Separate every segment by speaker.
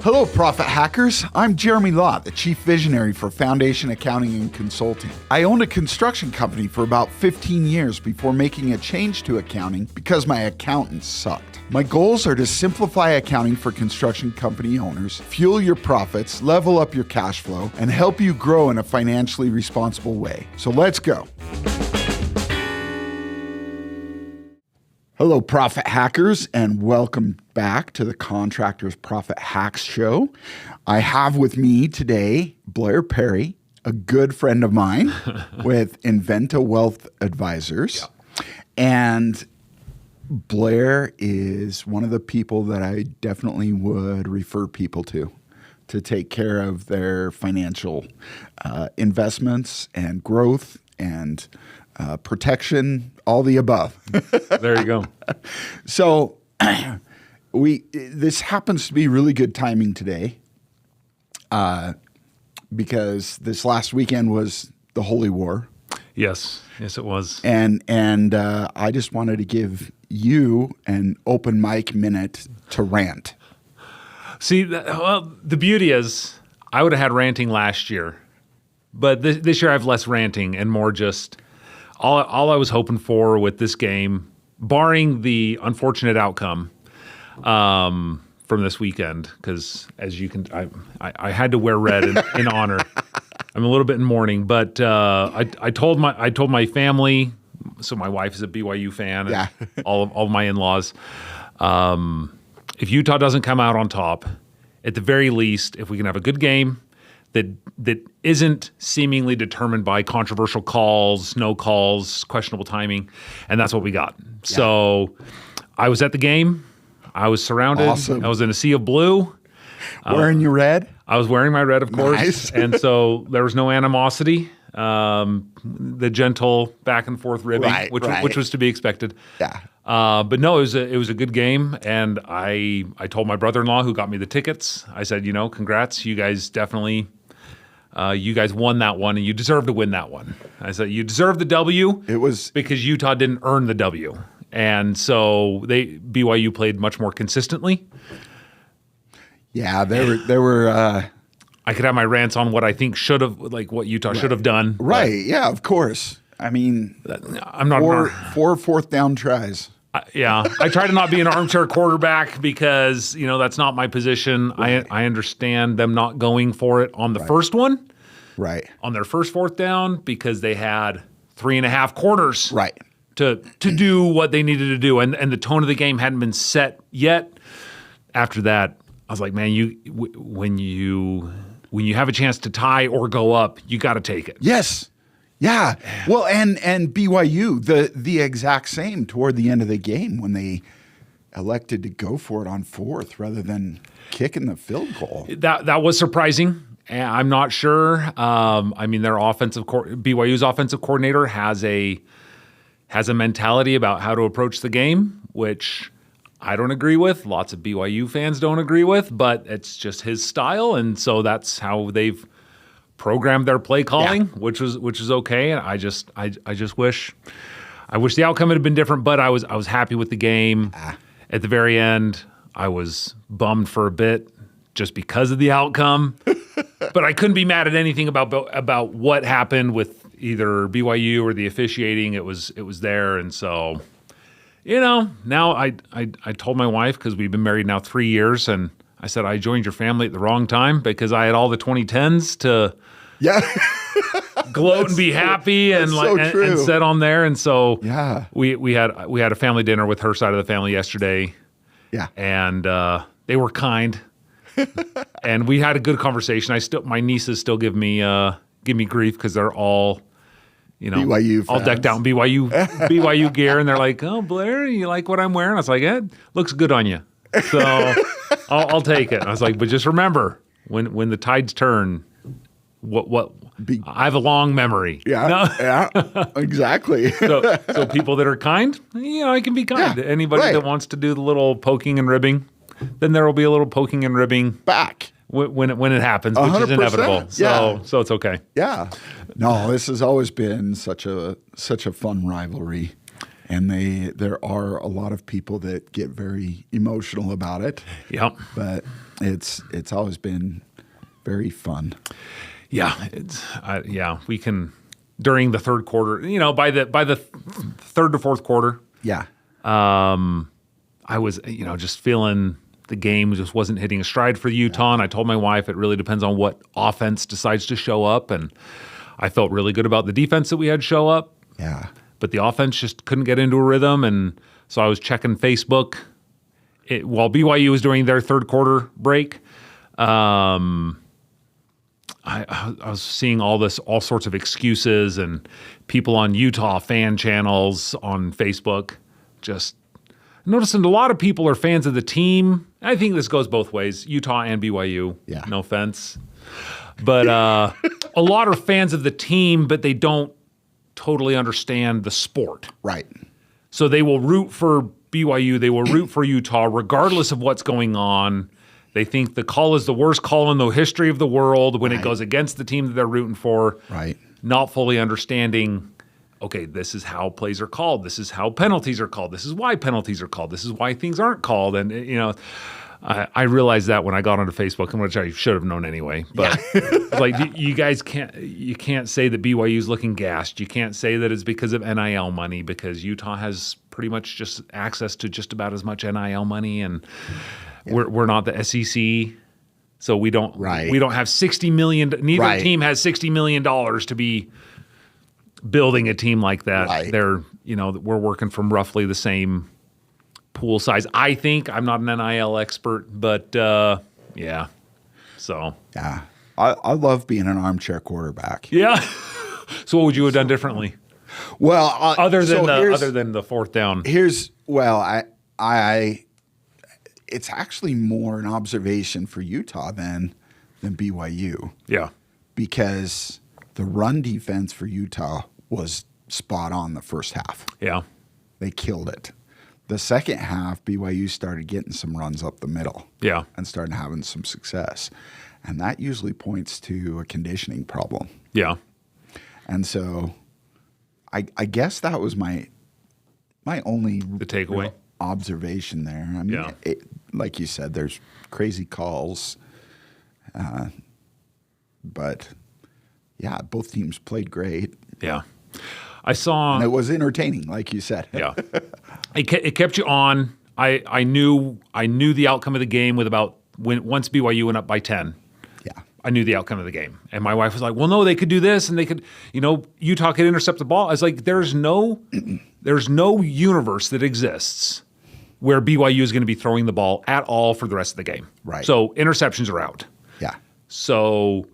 Speaker 1: Hello, Profit Hackers. I'm Jeremy Lott, the Chief Visionary for Foundation Accounting and Consulting. I owned a construction company for about 15 years before making a change to accounting because my accountants sucked. My goals are to simplify accounting for construction company owners, fuel your profits, level up your cash flow, and help you grow in a financially responsible way. So let's go. Hello, Profit Hackers, and welcome back to the Contractors Profit Hack Show. I have with me today Blair Perry, a good friend of mine with Inventa Wealth Advisors. Yeah. And Blair is one of the people that I definitely would refer people to take care of their financial investments and growth and protection, all the above.
Speaker 2: There you go.
Speaker 1: So this happens to be really good timing today because this last weekend was the Holy War.
Speaker 2: Yes, it was.
Speaker 1: And I just wanted to give you an open mic minute to rant.
Speaker 2: See, the beauty is I would have had ranting last year, but this year I have less ranting and more just all I was hoping for with this game, barring the unfortunate outcome from this weekend, because as you can, I had to wear red in honor. I'm a little bit in mourning, but I told my family. So my wife is a BYU fan, and
Speaker 1: yeah.
Speaker 2: all of my in-laws. If Utah doesn't come out on top, at the very least, if we can have a good game that isn't seemingly determined by controversial calls, no calls, questionable timing, and that's what we got. Yeah. So I was at the game. I was surrounded.
Speaker 1: Awesome.
Speaker 2: I was in a sea of blue.
Speaker 1: Wearing your red?
Speaker 2: I was wearing my red, of course.
Speaker 1: Nice.
Speaker 2: And so there was no animosity. The gentle back and forth ribbing, which was to be expected.
Speaker 1: Yeah.
Speaker 2: But no, it was a good game, and I told my brother-in-law who got me the tickets. I said, congrats, you guys definitely, you guys won that one, and you deserve to win that one. I said you deserve the W. It was because Utah didn't earn the W, and so BYU played much more consistently.
Speaker 1: Yeah, there were.
Speaker 2: I could have my rants on what I think what Utah should have done.
Speaker 1: Right. Yeah, of course. I mean,
Speaker 2: I'm not
Speaker 1: four fourth down tries.
Speaker 2: I try to not be an armchair quarterback because that's not my position. Right. I understand them not going for it on the first one,
Speaker 1: right? On
Speaker 2: their first fourth down because they had 3.5 quarters,
Speaker 1: right,
Speaker 2: to do what they needed to do, and the tone of the game hadn't been set yet. After that, I was like, man, when you have a chance to tie or go up, you got to take it.
Speaker 1: Yes. Yeah. Well, and BYU, the exact same toward the end of the game when they elected to go for it on fourth rather than kicking the field goal.
Speaker 2: That was surprising. I'm not sure. Their BYU's offensive coordinator has a mentality about how to approach the game, which I don't agree with. Lots of BYU fans don't agree with, but it's just his style, and so that's how they've programmed their play calling, which is okay. And I just wish the outcome had been different, but I was happy with the game. At the very end, I was bummed for a bit just because of the outcome, but I couldn't be mad at anything about what happened with either BYU or the officiating. It was there, and so. Now I told my wife, because we've been married now 3 years, and I said I joined your family at the wrong time because I had all the 2010s to gloat and be happy and set on there, and so we had a family dinner with her side of the family yesterday, and they were kind, and we had a good conversation. My nieces still give me grief because they're all.
Speaker 1: BYU fans.
Speaker 2: All decked out in BYU gear, and they're like, "Oh, Blair, you like what I'm wearing?" I was like, "Yeah, looks good on you." So I'll take it. I was like, "But just remember, when the tides turn, I have a long memory."
Speaker 1: Yeah, exactly.
Speaker 2: So people that are kind, I can be kind. Anybody that wants to do the little poking and ribbing, then there will be a little poking and ribbing
Speaker 1: back.
Speaker 2: When it happens, which 100%. Is inevitable. So it's okay.
Speaker 1: Yeah. No, this has always been such a fun rivalry. And there are a lot of people that get very emotional about it.
Speaker 2: Yep.
Speaker 1: But it's always been very fun.
Speaker 2: Yeah. We can, during the third quarter, by the third to fourth quarter,
Speaker 1: Yeah.
Speaker 2: I was, just feeling the game just wasn't hitting a stride for Utah. And I told my wife it really depends on what offense decides to show up. And I felt really good about the defense that we had show up.
Speaker 1: Yeah.
Speaker 2: But the offense just couldn't get into a rhythm. And so I was checking Facebook while BYU was doing their third quarter break. I was seeing all sorts of excuses and people on Utah fan channels on Facebook. Just noticing a lot of people are fans of the team. I think this goes both ways, Utah and BYU.
Speaker 1: Yeah.
Speaker 2: No offense. But a lot are fans of the team, but they don't totally understand the sport.
Speaker 1: Right.
Speaker 2: So they will root for BYU. They will root for Utah regardless of what's going on. They think the call is the worst call in the history of the world when it goes against the team that they're rooting for. Right. Not fully understanding, okay, this is how plays are called. This is how penalties are called. This is why penalties are called. This is why things aren't called. And, I realized that when I got onto Facebook, which I should have known anyway. But like, you guys can't say that BYU is looking gassed. You can't say that it's because of NIL money, because Utah has pretty much just access to just about as much NIL money, and we're not the SEC, so we don't have $60 million. Neither team has $60 million to be building a team like that. Right. We're working from roughly the same pool size. I think I'm not an NIL expert, but yeah. So
Speaker 1: yeah, I love being an armchair quarterback.
Speaker 2: Yeah. So what would you have done differently?
Speaker 1: Well,
Speaker 2: other than the fourth down.
Speaker 1: It's actually more an observation for Utah than BYU.
Speaker 2: Yeah.
Speaker 1: Because the run defense for Utah was spot on the first half.
Speaker 2: Yeah.
Speaker 1: They killed it. The second half, BYU started getting some runs up the middle.
Speaker 2: Yeah.
Speaker 1: And started having some success. And that usually points to a conditioning problem.
Speaker 2: Yeah.
Speaker 1: And so I guess that was my only
Speaker 2: takeaway
Speaker 1: observation there. I mean, like you said, there's crazy calls. But yeah, both teams played great.
Speaker 2: Yeah. I saw.
Speaker 1: And it was entertaining, like you said.
Speaker 2: Yeah. It kept you on. I knew the outcome of the game once BYU went up by 10.
Speaker 1: Yeah.
Speaker 2: I knew the outcome of the game. And my wife was like, well, no, they could do this and they could, Utah could intercept the ball. I was like, there's no universe that exists where BYU is going to be throwing the ball at all for the rest of the game.
Speaker 1: Right.
Speaker 2: So interceptions are out.
Speaker 1: Yeah.
Speaker 2: So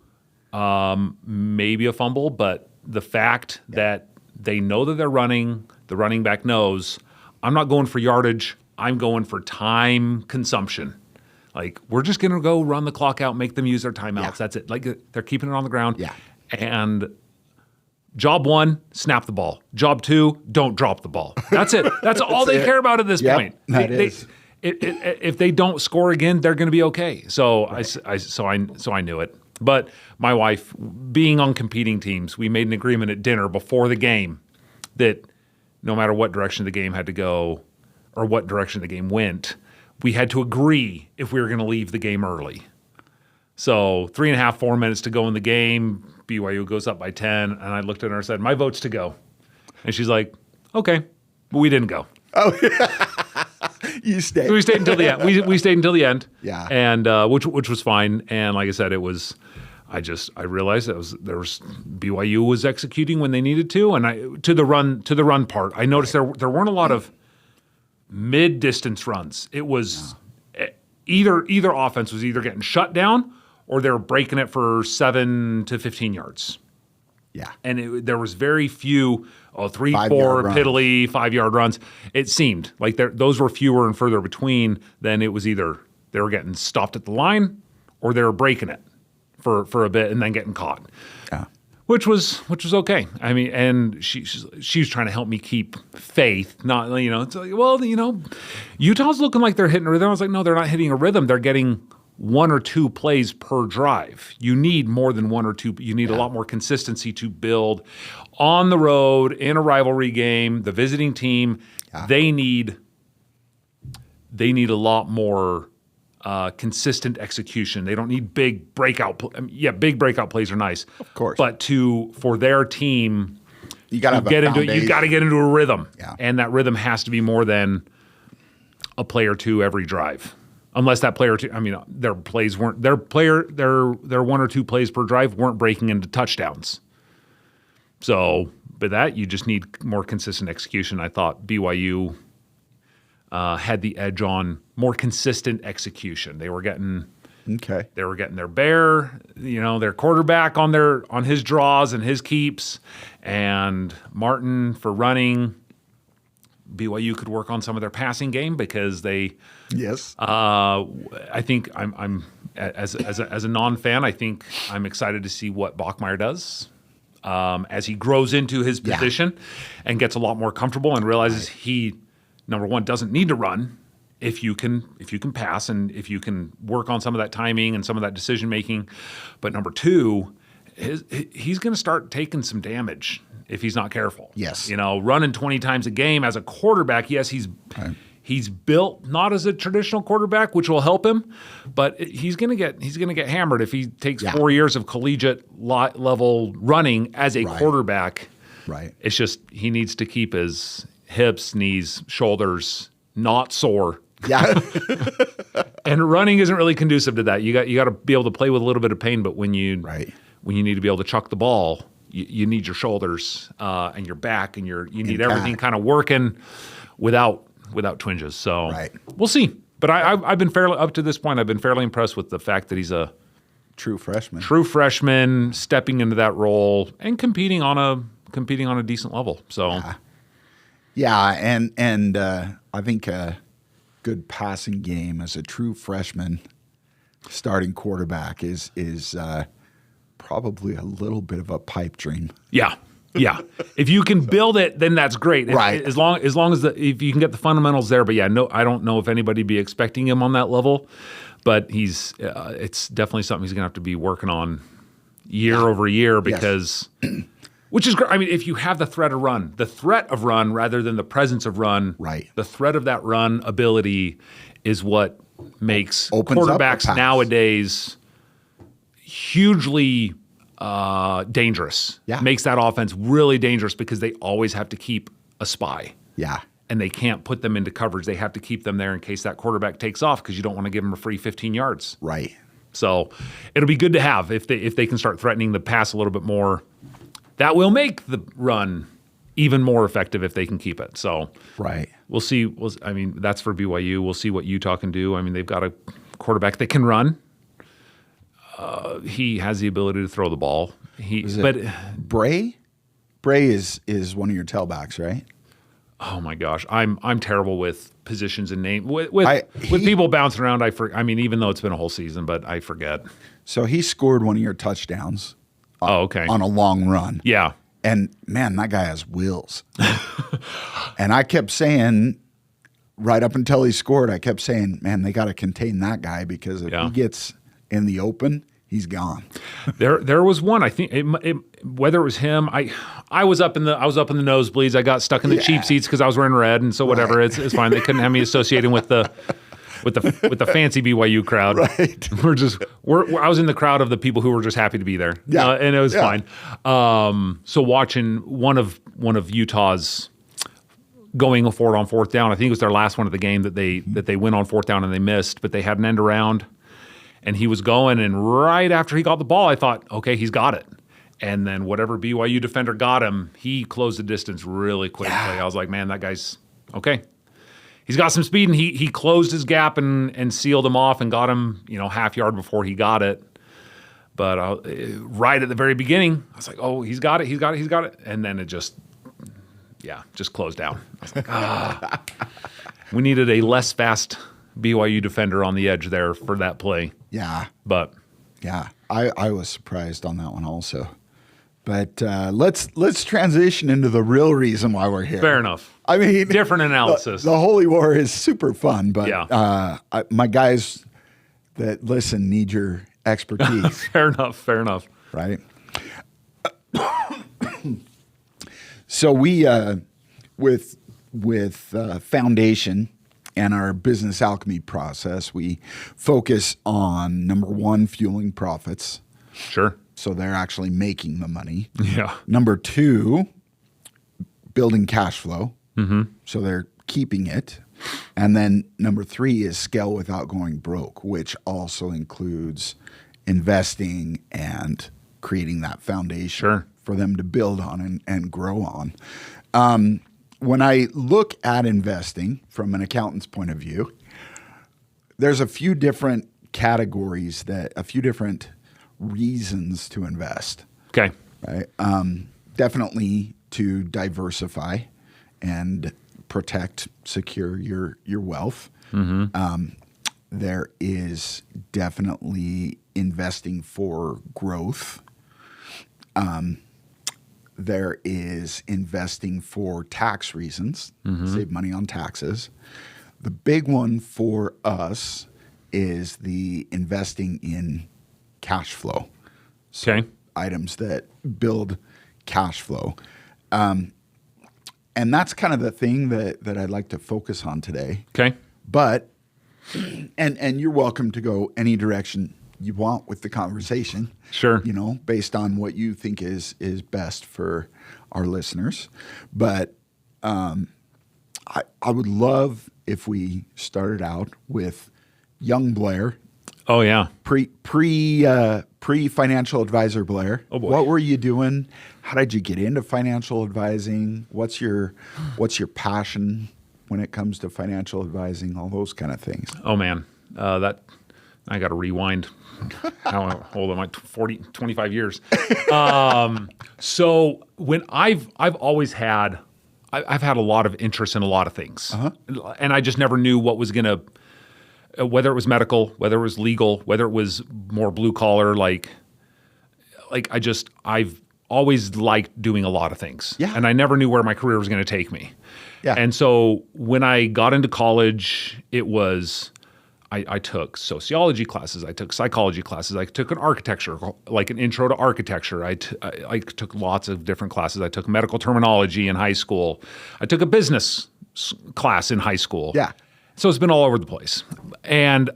Speaker 2: maybe a fumble, but the fact that they know that they're running, the running back knows, I'm not going for yardage, I'm going for time consumption. Like, we're just going to go run the clock out, make them use their timeouts. Yeah. That's it. Like, they're keeping it on the ground.
Speaker 1: Yeah.
Speaker 2: And job 1, snap the ball. Job 2, don't drop the ball. That's it. That's all they care about at this point. If they don't score again, they're going to be okay. So I knew it. But my wife, being on competing teams, we made an agreement at dinner before the game that no matter what direction the game had to go or what direction the game went, we had to agree if we were going to leave the game early. So 3.5, 4 minutes to go in the game, BYU goes up by 10, and I looked at her and said, my vote's to go. And she's like, okay, but we didn't go.
Speaker 1: Oh, you stayed.
Speaker 2: So we stayed until the end. We stayed until the end.
Speaker 1: Yeah.
Speaker 2: And which was fine. And like I said, it was. I realized BYU was executing when they needed to, and to the run part. I noticed there weren't a lot of mid-distance runs. It was either offense was either getting shut down or they were breaking it for 7 to 15 yards.
Speaker 1: Yeah.
Speaker 2: And there was very few 3, 4 piddly 5-yard runs. It seemed like those were fewer and further between than it was either they were getting stopped at the line or they were breaking it for a bit and then getting caught.
Speaker 1: Yeah.
Speaker 2: Which was okay. I mean, and she was trying to help me keep faith. Not, it's like, well, Utah's looking like they're hitting a rhythm. I was like, no, they're not hitting a rhythm. They're getting one or two plays per drive. You need more than one or two. You need a lot more consistency to build on the road in a rivalry game. The visiting team, they need a lot more consistent execution. They don't need big breakout. Big breakout plays are nice,
Speaker 1: of course,
Speaker 2: but for their team,
Speaker 1: you got to get
Speaker 2: into a rhythm,
Speaker 1: yeah.
Speaker 2: And that rhythm has to be more than a play or two every drive. Unless that player, their plays weren't their one or two plays per drive weren't breaking into touchdowns. So, but that you just need more consistent execution. I thought BYU had the edge on more consistent execution. They were getting their bear, their quarterback on his draws and his keeps, and Martin for running. BYU could work on some of their passing game because they.
Speaker 1: Yes.
Speaker 2: I think I'm as a non-fan. I think I'm excited to see what Bachmeier does as he grows into his position and gets a lot more comfortable and realizes he, number one, doesn't need to run if you can pass and if you can work on some of that timing and some of that decision making. But number two, he's going to start taking some damage if he's not careful.
Speaker 1: Yes.
Speaker 2: Running 20 times a game as a quarterback, yes, he's built not as a traditional quarterback, which will help him, but he's going to get hammered if he takes 4 years of collegiate level running as a quarterback.
Speaker 1: Right.
Speaker 2: It's just he needs to keep his hips, knees, shoulders not sore.
Speaker 1: Yeah.
Speaker 2: And running isn't really conducive to that. You got to be able to play with a little bit of pain, but when you need to be able to chuck the ball, you need your shoulders and your back and you need everything kind of working without twinges. So we'll see. But I've been fairly up to this point. I've been fairly impressed with the fact that he's a
Speaker 1: true
Speaker 2: freshman stepping into that role and competing on a decent level. So
Speaker 1: and I think a good passing game as a true freshman starting quarterback is probably a little bit of a pipe dream.
Speaker 2: Yeah. If you can build it, then that's great.
Speaker 1: Right.
Speaker 2: As long as if you can get the fundamentals there. But I don't know if anybody be expecting him on that level. But it's definitely something he's going to have to be working on year over year because, which is great. I mean, if you have the threat of run rather than the presence of run, the threat of that run ability is what makes quarterbacks nowadays hugely dangerous. Makes that offense really dangerous because they always have to keep a spy. And they can't put them into coverage. They have to keep them there in case that quarterback takes off because you don't want to give them a free 15 yards.
Speaker 1: Right.
Speaker 2: So it'll be good to have if they can start threatening the pass a little bit more. That will make the run even more effective if they can keep it. So we'll see. That's for BYU. We'll see what Utah can do. I mean, they've got a quarterback that can run. He has the ability to throw the ball.
Speaker 1: Bray? Bray is one of your tailbacks, right?
Speaker 2: Oh my gosh, I'm terrible with positions and name with people bouncing around. Even though it's been a whole season, but I forget.
Speaker 1: So he scored one of your touchdowns.
Speaker 2: On
Speaker 1: a long run.
Speaker 2: Yeah,
Speaker 1: and man, that guy has wheels. And I kept saying, right up until he scored, I kept saying, man, they got to contain that guy because if he gets in the open, he's gone.
Speaker 2: There was one. I think whether it was him, I was up in the nosebleeds. I got stuck in the cheap seats because I was wearing red, and so whatever. It's fine. They couldn't have me associating with the fancy BYU crowd.
Speaker 1: Right.
Speaker 2: I was in the crowd of the people who were just happy to be there. And it was fine. So watching one of Utah's going for it on fourth down. I think it was their last one of the game that they went on fourth down and they missed, but they had an end around. And he was going, and right after he got the ball, I thought, okay, he's got it. And then whatever BYU defender got him, he closed the distance really quickly. I was like, man, that guy's okay. He's got some speed, and he closed his gap and sealed him off and got him, half yard before he got it. But right at the very beginning, I was like, oh, he's got it. And then it just closed down. I was like, we needed a less fast BYU defender on the edge there for that play. But
Speaker 1: I was surprised on that one also. But let's transition into the real reason why we're here.
Speaker 2: Fair enough.
Speaker 1: I mean,
Speaker 2: different analysis.
Speaker 1: The Holy War is super fun, but my guys, that listen, need your expertise,
Speaker 2: Fair enough.
Speaker 1: right? So we, with Foundation and our business alchemy process, we focus on number one, fueling profits.
Speaker 2: Sure.
Speaker 1: So they're actually making the money.
Speaker 2: Yeah.
Speaker 1: Number two, building cash flow. So they're keeping it. And then number three is scale without going broke, which also includes investing and creating that foundation for them to build on and grow on. When I look at investing from an accountant's point of view, there's a few different categories, a few different reasons to invest.
Speaker 2: Okay.
Speaker 1: Right? Definitely to diversify and protect, secure your wealth. There is definitely investing for growth. There is investing for tax reasons, save money on taxes. The big one for us is the investing in cash flow.
Speaker 2: Okay.
Speaker 1: Items that build cash flow. And that's kind of the thing that I'd like to focus on today.
Speaker 2: Okay.
Speaker 1: But, and you're welcome to go any direction you want with the conversation.
Speaker 2: Sure.
Speaker 1: You know, based on what you think is best for our listeners. But I would love if we started out with young Blair.
Speaker 2: Oh yeah.
Speaker 1: Pre financial advisor Blair.
Speaker 2: Oh boy.
Speaker 1: What were you doing? How did you get into financial advising? What's your passion when it comes to financial advising? All those kind of things.
Speaker 2: Oh man, that I got to rewind. How old am I? 25 years. So when I've always had, I've had a lot of interest in a lot of things, and I just never knew what was gonna. Whether it was medical, whether it was legal, whether it was more blue collar, I've always liked doing a lot of things.
Speaker 1: Yeah.
Speaker 2: And I never knew where my career was going to take me.
Speaker 1: Yeah.
Speaker 2: And so when I got into college, it was, I took sociology classes, I took psychology classes, I took an architecture, like an intro to architecture. I took lots of different classes. I took medical terminology in high school. I took a business class in high school.
Speaker 1: Yeah.
Speaker 2: So it's been all over the place. And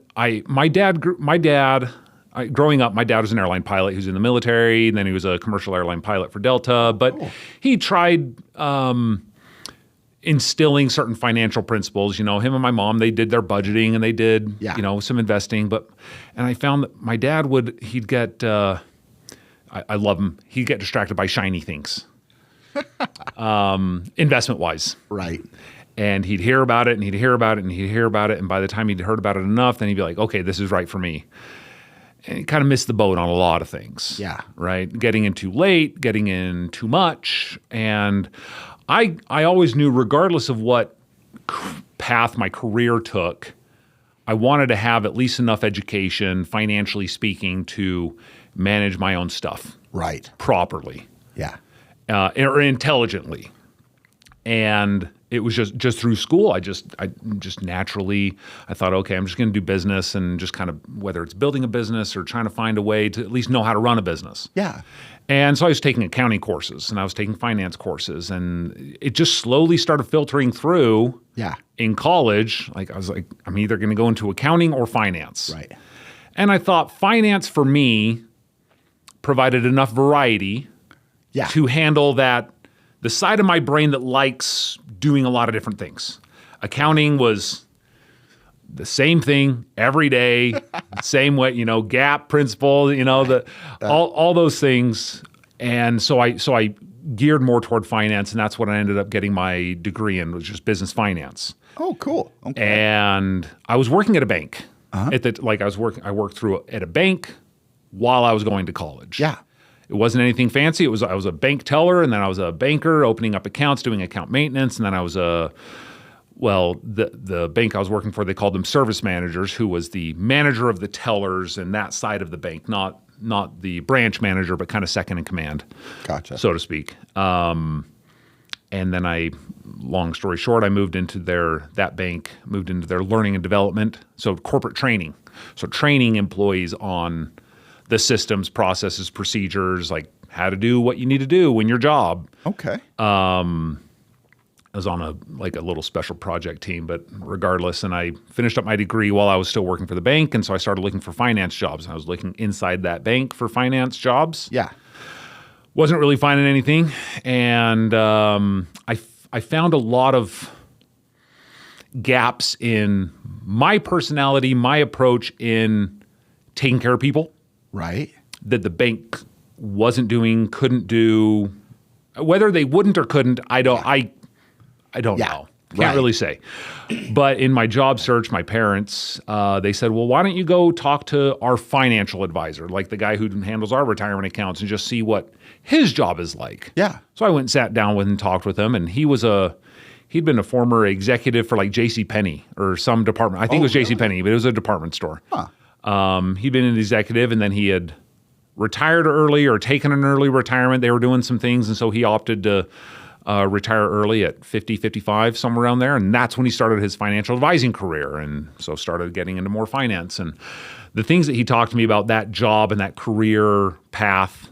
Speaker 2: growing up, my dad was an airline pilot. He was in the military, and then he was a commercial airline pilot for Delta. But he tried instilling certain financial principles. You know, him and my mom, they did their budgeting and they did, some investing. And I found that my dad he'd get, I love him, he'd get distracted by shiny things, investment-wise.
Speaker 1: Right.
Speaker 2: And he'd hear about it, and he'd hear about it, and he'd hear about it. And by the time he'd heard about it enough, then he'd be like, okay, this is right for me. And he kind of missed the boat on a lot of things.
Speaker 1: Yeah.
Speaker 2: Right? Getting in too late, getting in too much. And I always knew, regardless of what path my career took, I wanted to have at least enough education, financially speaking, to manage my own stuff.
Speaker 1: Right.
Speaker 2: Properly.
Speaker 1: Yeah.
Speaker 2: Or intelligently. And it was just through school. I just naturally, I thought, okay, I'm just going to do business, and just kind of, whether it's building a business or trying to find a way to at least know how to run a business.
Speaker 1: Yeah.
Speaker 2: And so I was taking accounting courses, and I was taking finance courses, and it just slowly started filtering through.
Speaker 1: Yeah.
Speaker 2: In college, I was like, I'm either going to go into accounting or finance.
Speaker 1: Right.
Speaker 2: And I thought finance for me provided enough variety to handle that. The side of my brain that likes doing a lot of different things. Accounting was the same thing every day, same way, GAAP principle, all those things. And so I geared more toward finance, and that's what I ended up getting my degree in, was just business finance.
Speaker 1: Oh, cool. Okay.
Speaker 2: And I was working at a bank. I worked at a bank while I was going to college.
Speaker 1: Yeah.
Speaker 2: It wasn't anything fancy. I was a bank teller, and then I was a banker opening up accounts, doing account maintenance, and then I was the bank I was working for, they called them service managers, who was the manager of the tellers and that side of the bank, not the branch manager, but kind of second in command,
Speaker 1: gotcha,
Speaker 2: so to speak. And then long story short, I moved into their learning and development, so corporate training. So training employees on the systems, processes, procedures, like how to do what you need to do in your job.
Speaker 1: Okay.
Speaker 2: I was on a little special project team, but regardless, and I finished up my degree while I was still working for the bank, and so I started looking for finance jobs. I was looking inside that bank for finance jobs.
Speaker 1: Yeah.
Speaker 2: Wasn't really finding anything, and I found a lot of gaps in my personality, my approach in taking care of people
Speaker 1: Right.
Speaker 2: that the bank wasn't doing, couldn't do. Whether they wouldn't or couldn't, I don't know. Can't really say. But in my job search, my parents, they said, well, why don't you go talk to our financial advisor, like the guy who handles our retirement accounts, and just see what his job is like.
Speaker 1: Yeah.
Speaker 2: So I went and sat down with him and talked with him, and he'd been a former executive for like JCPenney or some department. I think it was JCPenney, but it was a department store.
Speaker 1: Huh.
Speaker 2: He'd been an executive, and then he had retired early or taken an early retirement. They were doing some things, and so he opted to retire early at 50, 55, somewhere around there. And that's when he started his financial advising career. And so started getting into more finance. And the things that he talked to me about that job and that career path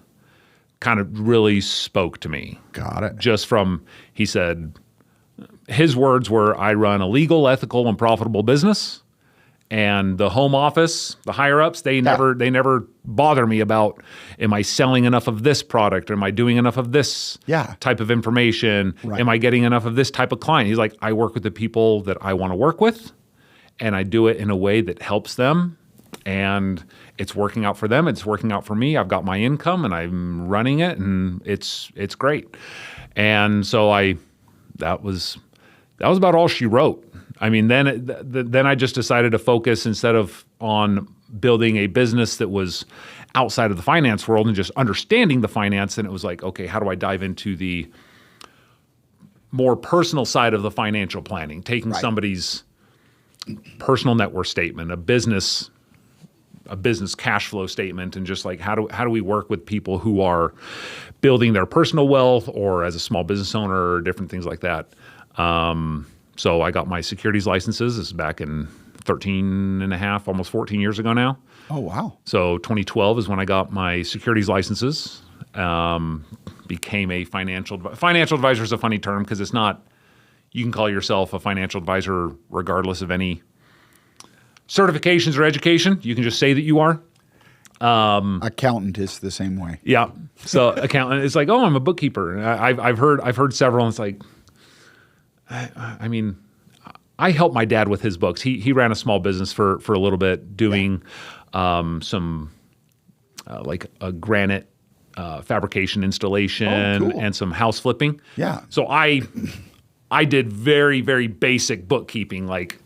Speaker 2: kind of really spoke to me.
Speaker 1: Got it.
Speaker 2: Just from, he said, his words were, I run a legal, ethical, and profitable business. And the home office, the higher ups, they never bother me about, am I selling enough of this product? Or am I doing enough of this type of information?
Speaker 1: Right.
Speaker 2: Am I getting enough of this type of client? He's like, I work with the people that I want to work with, and I do it in a way that helps them, and it's working out for them. It's working out for me. I've got my income, and I'm running it, and it's great. And so that was about all she wrote. I mean, then I just decided to focus instead of on building a business that was outside of the finance world and just understanding the finance. And it was like, okay, how do I dive into the more personal side of the financial planning, taking somebody's personal net worth statement, a business cash flow statement, and just like how do we work with people who are building their personal wealth or as a small business owner or different things like that. So I got my securities licenses. This is back in 13 and a half, almost 14 years ago now.
Speaker 1: Oh, wow.
Speaker 2: So 2012 is when I got my securities licenses. Became a financial advisor is a funny term because it's not, you can call yourself a financial advisor regardless of any certifications or education. You can just say that you are.
Speaker 1: Accountant is the same way.
Speaker 2: Yeah. So accountant, it's like, oh, I'm a bookkeeper. I've heard several, and it's like, I mean, I helped my dad with his books. He ran a small business for a little bit doing some like a granite fabrication installation and some house flipping.
Speaker 1: Yeah.
Speaker 2: So I did very, very basic bookkeeping. Like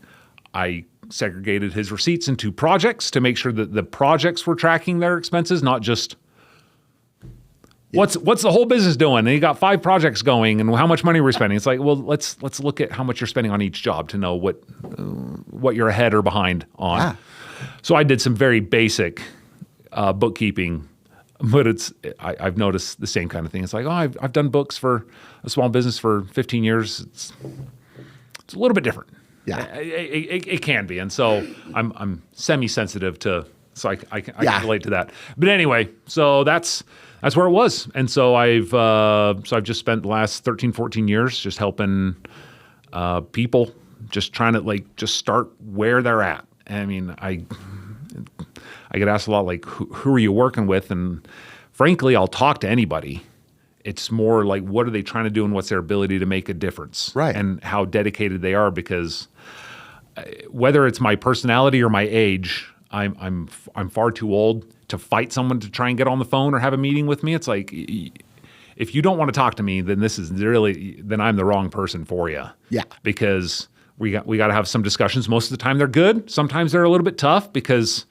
Speaker 2: I segregated his receipts into projects to make sure that the projects were tracking their expenses, not just what's the whole business doing? And you got 5 projects going, and how much money we're spending. It's like, well, let's look at how much you're spending on each job to know what you're ahead or behind on. Ah. So I did some very basic bookkeeping, but I've noticed the same kind of thing. It's like, oh, I've done books for a small business for 15 years. It's a little bit different.
Speaker 1: Yeah,
Speaker 2: it can be, and so I'm semi-sensitive to, so I can relate to that. But anyway, so that's where it was, and so I've just spent the last 13, 14 years just helping people, just trying to just start where they're at. I mean, I get asked a lot, like, who are you working with? And frankly, I'll talk to anybody. It's more like, what are they trying to do and what's their ability to make a difference?
Speaker 1: Right.
Speaker 2: And how dedicated they are, because whether it's my personality or my age, I'm far too old to fight someone to try and get on the phone or have a meeting with me. It's like, if you don't want to talk to me, then then I'm the wrong person for you.
Speaker 1: Yeah.
Speaker 2: Because we got to have some discussions. Most of the time they're good. Sometimes they're a little bit tough because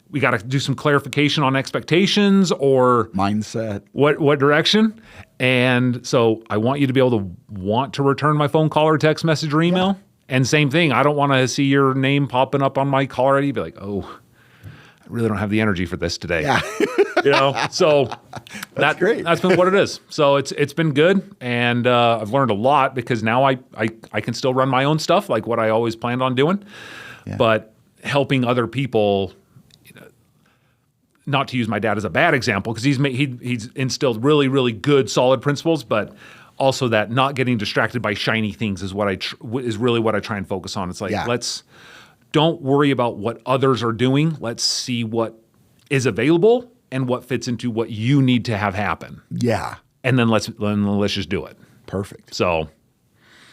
Speaker 2: we got to do some clarification on expectations or
Speaker 1: mindset.
Speaker 2: What direction? And so I want you to be able to want to return my phone call or text message or email. Yeah. And same thing, I don't want to see your name popping up on my call already. Be like, oh, I really don't have the energy for this today.
Speaker 1: Yeah.
Speaker 2: So
Speaker 1: that's great.
Speaker 2: That's been what it is. So it's been good, and I've learned a lot because now I can still run my own stuff like what I always planned on doing. Yeah. But helping other people. Not to use my dad as a bad example, because he's instilled really, really good, solid principles, but also that not getting distracted by shiny things is really what I try and focus on. It's like, don't worry about what others are doing. Let's see what is available and what fits into what you need to have happen.
Speaker 1: Yeah.
Speaker 2: And then let's just do it.
Speaker 1: Perfect.
Speaker 2: So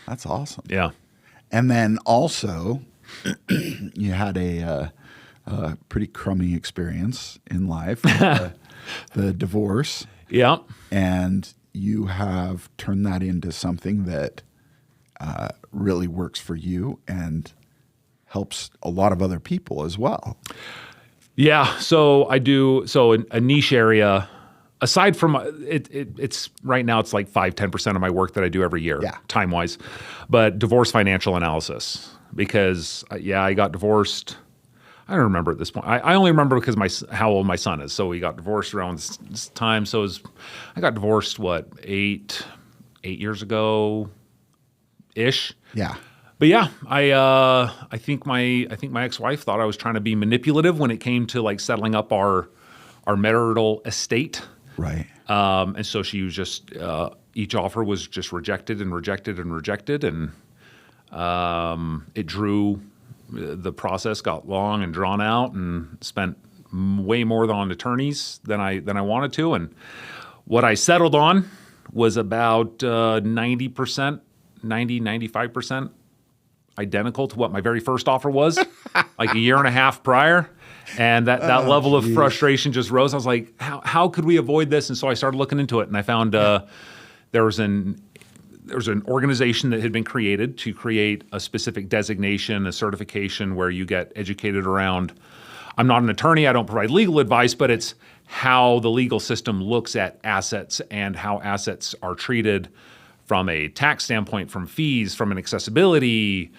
Speaker 1: that's awesome.
Speaker 2: Yeah.
Speaker 1: And then also you had a pretty crummy experience in life, the divorce.
Speaker 2: Yeah.
Speaker 1: And you have turned that into something that really works for you and helps a lot of other people as well.
Speaker 2: Yeah. So I do. So a niche area, aside from it's right now, it's like 5-10% of my work that I do every year, time wise, but divorce financial analysis, because I got divorced. I don't remember at this point. I only remember because how old my son is. So we got divorced around this time. So I got divorced, 8 years ago ish.
Speaker 1: Yeah.
Speaker 2: But yeah, I think my ex-wife thought I was trying to be manipulative when it came to like settling up our marital estate.
Speaker 1: Right.
Speaker 2: And so she was just each offer was just rejected and rejected and rejected, and it drew. The process got long and drawn out, and spent way more on attorneys than I wanted to. And what I settled on was about 90%, 95% identical to what my very first offer was, like a year and a half prior. And that level of frustration just rose. I was like, how could we avoid this? And so I started looking into it, and I found there was an organization that had been created to create a specific designation, a certification where you get educated around. I'm not an attorney, I don't provide legal advice, but it's how the legal system looks at assets and how assets are treated from a tax standpoint, from fees, from an accessibility,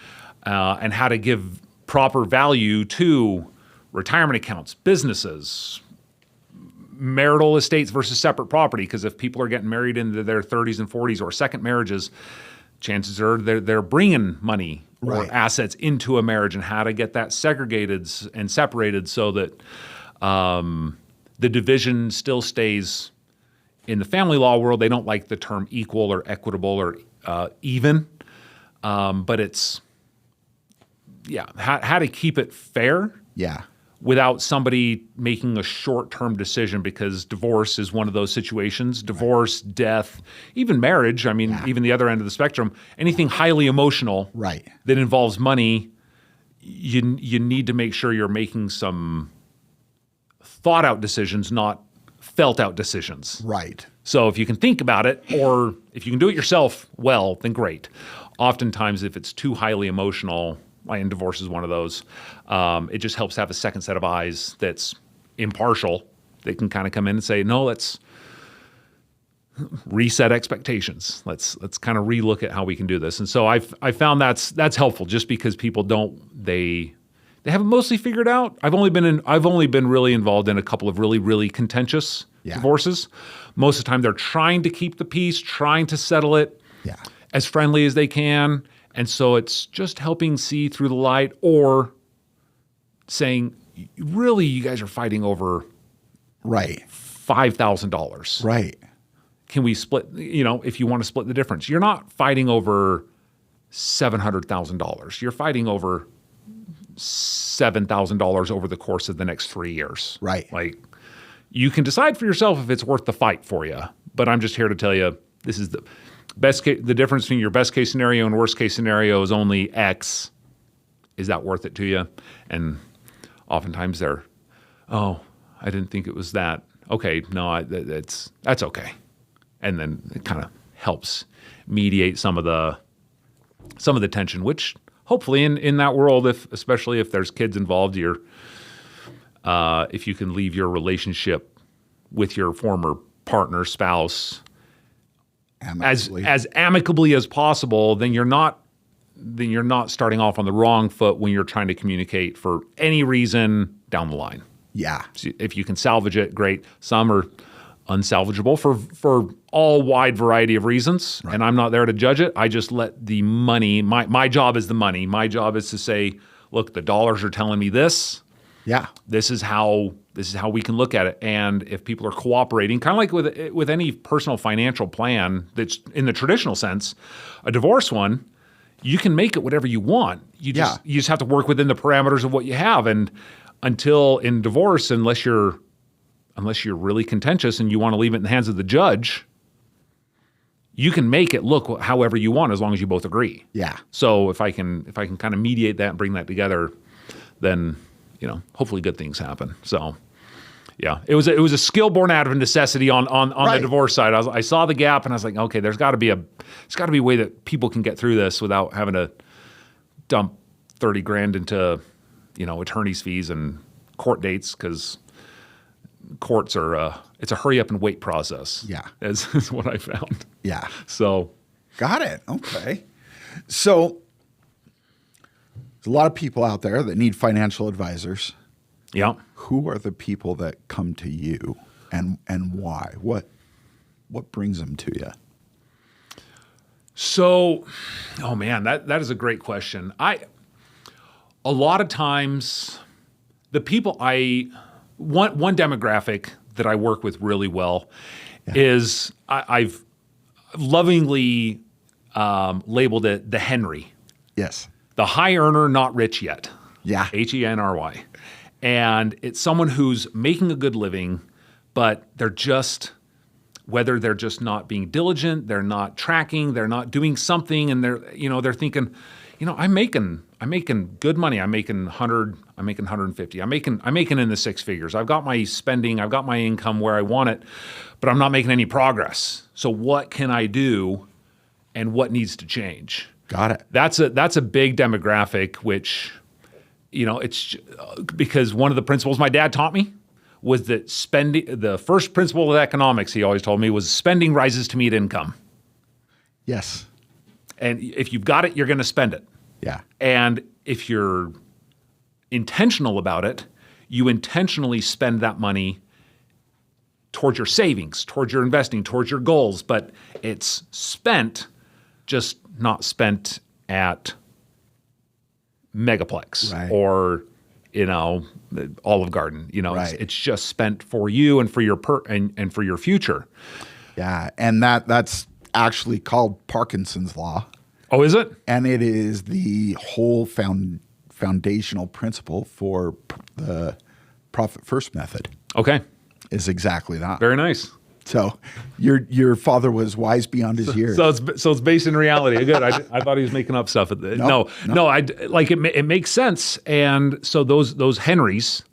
Speaker 2: and how to give proper value to retirement accounts, businesses, marital estates versus separate property, because if people are getting married into their 30s and 40s or second marriages, chances are they're bringing money or assets into a marriage, and how to get that segregated and separated so that the division still stays. In the family law world, they don't like the term equal or equitable or even, but it's how to keep it fair. Yeah. Without somebody making a short-term decision, because divorce is one of those situations. Divorce, death, even marriage. I mean, even the other end of the spectrum. Anything highly emotional that involves money, you need to make sure you're making some thought-out decisions, not felt-out decisions. Right. So if you can think about it, or if you can do it yourself well, then great. Oftentimes, if it's too highly emotional, and divorce is one of those, it just helps have a second set of eyes that's impartial. They can kind of come in and say, no, let's reset expectations. Let's kind of relook at how we can do this. And so I found that's helpful, just because people they haven't mostly figured out. I've only been really involved in a couple of really, really contentious divorces. Most of the time they're trying to keep the peace, trying to settle it as friendly as they can. And so it's just helping see through the light, or saying, really, you guys are fighting over $5,000. Right. Can we split, if you want to split the difference? You're not fighting over $700,000. You're fighting over $7,000 over the course of the next 3 years. Right. Like, you can decide for yourself if it's worth the fight for you. But I'm just here to tell you, this is the best case. The difference between your best case scenario and worst case scenario is only X. Is that worth it to you? And oftentimes they're, I didn't think it was that. Okay, no, that's okay. And then it kind of helps mediate some of the tension, which hopefully in that world, especially if there's kids involved, if you can leave your relationship with your former partner, spouse, as amicably as possible, then you're not starting off on the wrong foot when you're trying to communicate for any reason down the line. Yeah. So if you can salvage it, great. Some are unsalvageable for all wide variety of reasons, and I'm not there to judge it. I just let the money, my job is the money. My job is to say, look, the dollars are telling me this.
Speaker 1: Yeah.
Speaker 2: This is how we can look at it. And if people are cooperating, kind of like with any personal financial plan that's in the traditional sense, a divorce one, you can make it whatever you want. You just have to work within the parameters of what you have. And until in divorce, unless you're really contentious and you want to leave it in the hands of the judge, you can make it look however you want as long as you both agree.
Speaker 1: Yeah.
Speaker 2: So if I can kind of mediate that and bring that together, then hopefully good things happen. So yeah, it was a skill born out of necessity on the divorce side. I saw the gap and I was like, okay, there's got to be a way that people can get through this without having to dump $30,000 into attorney's fees and court dates, because courts are it's a hurry up and wait process.
Speaker 1: Yeah,
Speaker 2: is what I found.
Speaker 1: Yeah.
Speaker 2: So
Speaker 1: got it. Okay. So there's a lot of people out there that need financial advisors.
Speaker 2: Yeah.
Speaker 1: Who are the people that come to you, and why? What brings them to you?
Speaker 2: So, oh man, that is a great question. A lot of times the people one demographic that I work with really well is I've lovingly labeled it the Henry.
Speaker 1: Yes.
Speaker 2: The high earner, not rich yet.
Speaker 1: Yeah.
Speaker 2: HENRY. And it's someone who's making a good living, but whether they're just not being diligent, they're not tracking, they're not doing something, and they're thinking, I'm making good money. I'm making 100, I'm making 150. I'm making in the six figures. I've got my spending, I've got my income where I want it, but I'm not making any progress. So what can I do, and what needs to change?
Speaker 1: Got it.
Speaker 2: That's a big demographic, which, it's because one of the principles my dad taught me was that the first principle of economics, he always told me, was spending rises to meet income.
Speaker 1: Yes.
Speaker 2: And if you've got it, you're going to spend it.
Speaker 1: Yeah.
Speaker 2: And if you're intentional about it, you intentionally spend that money towards your savings, towards your investing, towards your goals, but it's spent, just not spent at Megaplex or Olive Garden. It's just spent for you and for your and for your future.
Speaker 1: Yeah, and that's actually called Parkinson's law.
Speaker 2: Oh, is it?
Speaker 1: And it is the whole foundational principle for the profit first method.
Speaker 2: Okay,
Speaker 1: is exactly that.
Speaker 2: Very nice.
Speaker 1: So your father was wise beyond his years.
Speaker 2: So it's based in reality. Good. I thought he was making up stuff. No. It makes sense. And so those Henrys,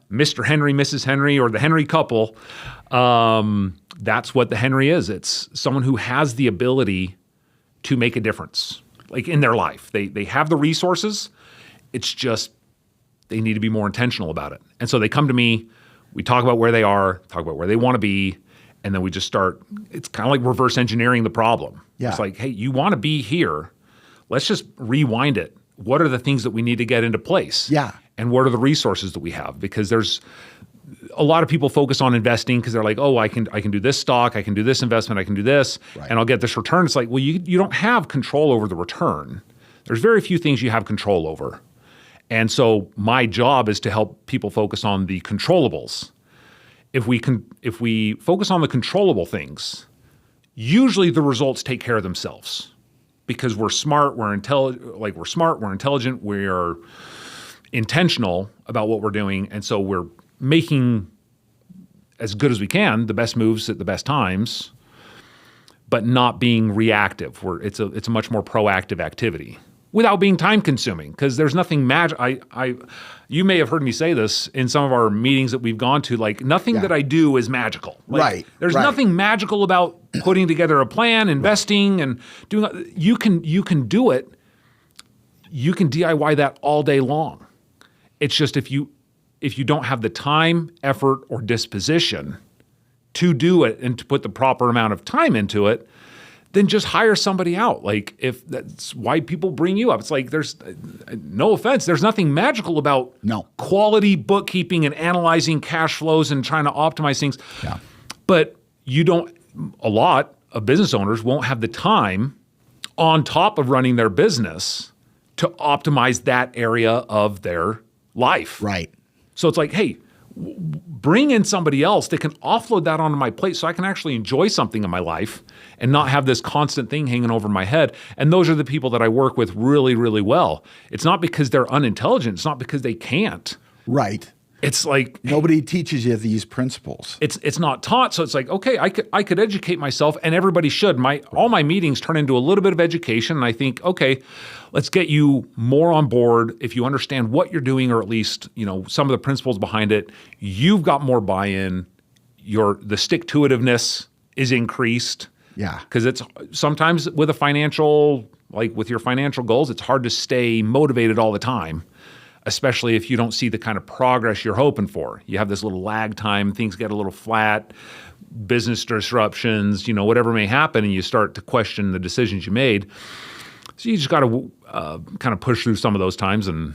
Speaker 2: Mr. Henry, Mrs. Henry, or the Henry couple, that's what the Henry is. It's someone who has the ability to make a difference, like in their life. They have the resources. It's just they need to be more intentional about it. And so they come to me. We talk about where they are, talk about where they want to be. And then we just start, it's kind of like reverse engineering the problem.
Speaker 1: Yeah.
Speaker 2: It's like, hey, you want to be here. Let's just rewind it. What are the things that we need to get into place?
Speaker 1: Yeah.
Speaker 2: And what are the resources that we have? Because there's a lot of people focus on investing because they're like, oh, I can do this stock, I can do this investment, I can do this, and I'll get this return. It's like, well, you don't have control over the return. There's very few things you have control over. And so my job is to help people focus on the controllables. If we focus on the controllable things, usually the results take care of themselves because we're smart, we're intelligent, we are intentional about what we're doing, and so we're making as good as we can, the best moves at the best times, but not being reactive. It's a much more proactive activity without being time consuming, because there's nothing magic. You may have heard me say this in some of our meetings that we've gone to, like nothing that I do is magical. There's nothing magical about putting together a plan, investing, and doing. You can do it. You can DIY that all day long. It's just if you don't have the time, effort, or disposition to do it and to put the proper amount of time into it, then just hire somebody out. Like, if that's why people bring you up. It's like, there's no offense, there's nothing magical about quality bookkeeping and analyzing cash flows and trying to optimize things.
Speaker 1: Yeah.
Speaker 2: But a lot of business owners won't have the time on top of running their business to optimize that area of their life.
Speaker 1: Right.
Speaker 2: So it's like, hey, bring in somebody else that can offload that onto my plate so I can actually enjoy something in my life and not have this constant thing hanging over my head. And those are the people that I work with really, really well. It's not because they're unintelligent. It's not because they can't.
Speaker 1: Right.
Speaker 2: It's like
Speaker 1: nobody teaches you these principles.
Speaker 2: It's not taught, so it's like, okay, I could educate myself, and everybody should. All my meetings turn into a little bit of education, and I think, okay, let's get you more on board. If you understand what you're doing, or at least some of the principles behind it, you've got more buy-in. The stick-to-itiveness is increased.
Speaker 1: Yeah,
Speaker 2: because it's sometimes with with your financial goals, it's hard to stay motivated all the time, especially if you don't see the kind of progress you're hoping for. You have this little lag time, things get a little flat, business disruptions, whatever may happen, and you start to question the decisions you made. So you just got to kind of push through some of those times and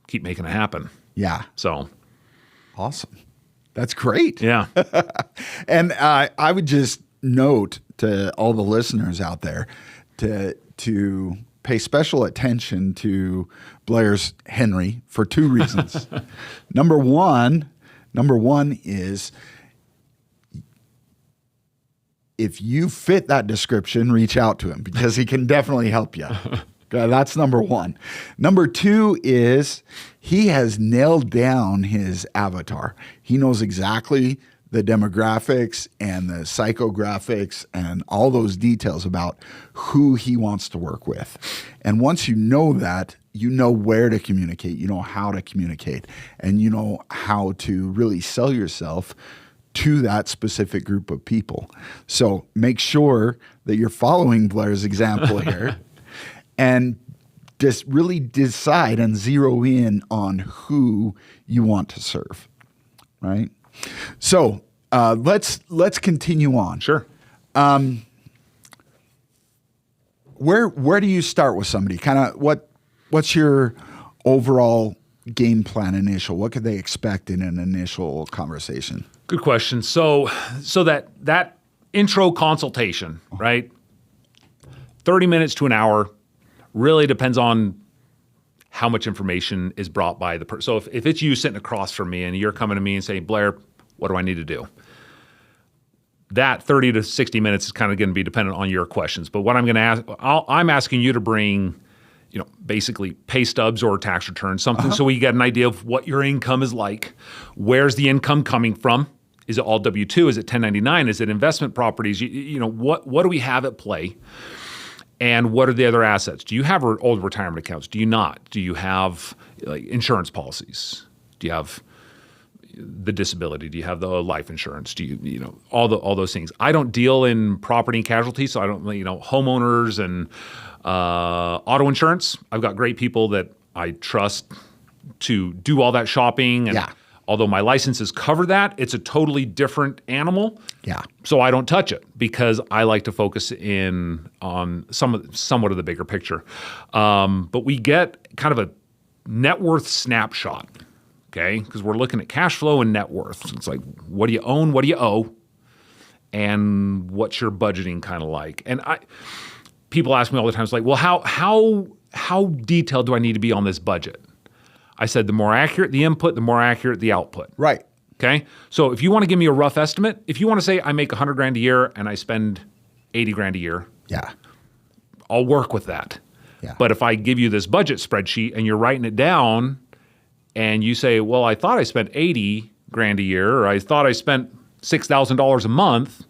Speaker 2: keep making it happen.
Speaker 1: Yeah.
Speaker 2: So.
Speaker 1: Awesome. That's great.
Speaker 2: Yeah.
Speaker 1: And I would just note to all the listeners out there to pay special attention to Blair's Henry for two reasons. Number one is if you fit that description, reach out to him because he can definitely help you. That's number one. Number two is he has nailed down his avatar. He knows exactly the demographics and the psychographics and all those details about who he wants to work with. And once you know that, you know where to communicate, you know how to communicate, and you know how to really sell yourself to that specific group of people. So make sure that you're following Blair's example here and just really decide and zero in on who you want to serve, right? So let's continue on.
Speaker 2: Sure.
Speaker 1: Where do you start with somebody? Kind of what's your overall game plan initial? What could they expect in an initial conversation?
Speaker 2: Good question. So that intro consultation, right? 30 minutes to an hour really depends on how much information is brought by the person. So if it's you sitting across from me and you're coming to me and saying, Blair, what do I need to do? That 30 to 60 minutes is kind of going to be dependent on your questions. But what I'm going to ask, I'm asking you to bring, basically pay stubs or tax returns, something so we get an idea of what your income is like. Where's the income coming from? Is it all W-2? Is it 1099? Is it investment properties? What do we have at play? And what are the other assets? Do you have old retirement accounts? Do you not? Do you have insurance policies? Do you have the disability? Do you have the life insurance? Do you all those things? I don't deal in property and casualty, so I don't homeowners and auto insurance. I've got great people that I trust to do all that shopping. And although my licenses cover that, it's a totally different animal.
Speaker 1: Yeah.
Speaker 2: So I don't touch it because I like to focus in on somewhat of the bigger picture. But we get kind of a net worth snapshot, okay? Because we're looking at cash flow and net worth. So it's like, what do you own? What do you owe? And what's your budgeting kind of like? And people ask me all the time, it's like, well, how detailed do I need to be on this budget? I said, the more accurate the input, the more accurate the output.
Speaker 1: Right.
Speaker 2: Okay. So if you want to give me a rough estimate, if you want to say I make $100,000 a year and I spend $80,000 a year, I'll work with that.
Speaker 1: Yeah.
Speaker 2: But if I give you this budget spreadsheet and you're writing it down and you say, well, I thought I spent $80,000 a year, or I thought I spent $6,000 a month,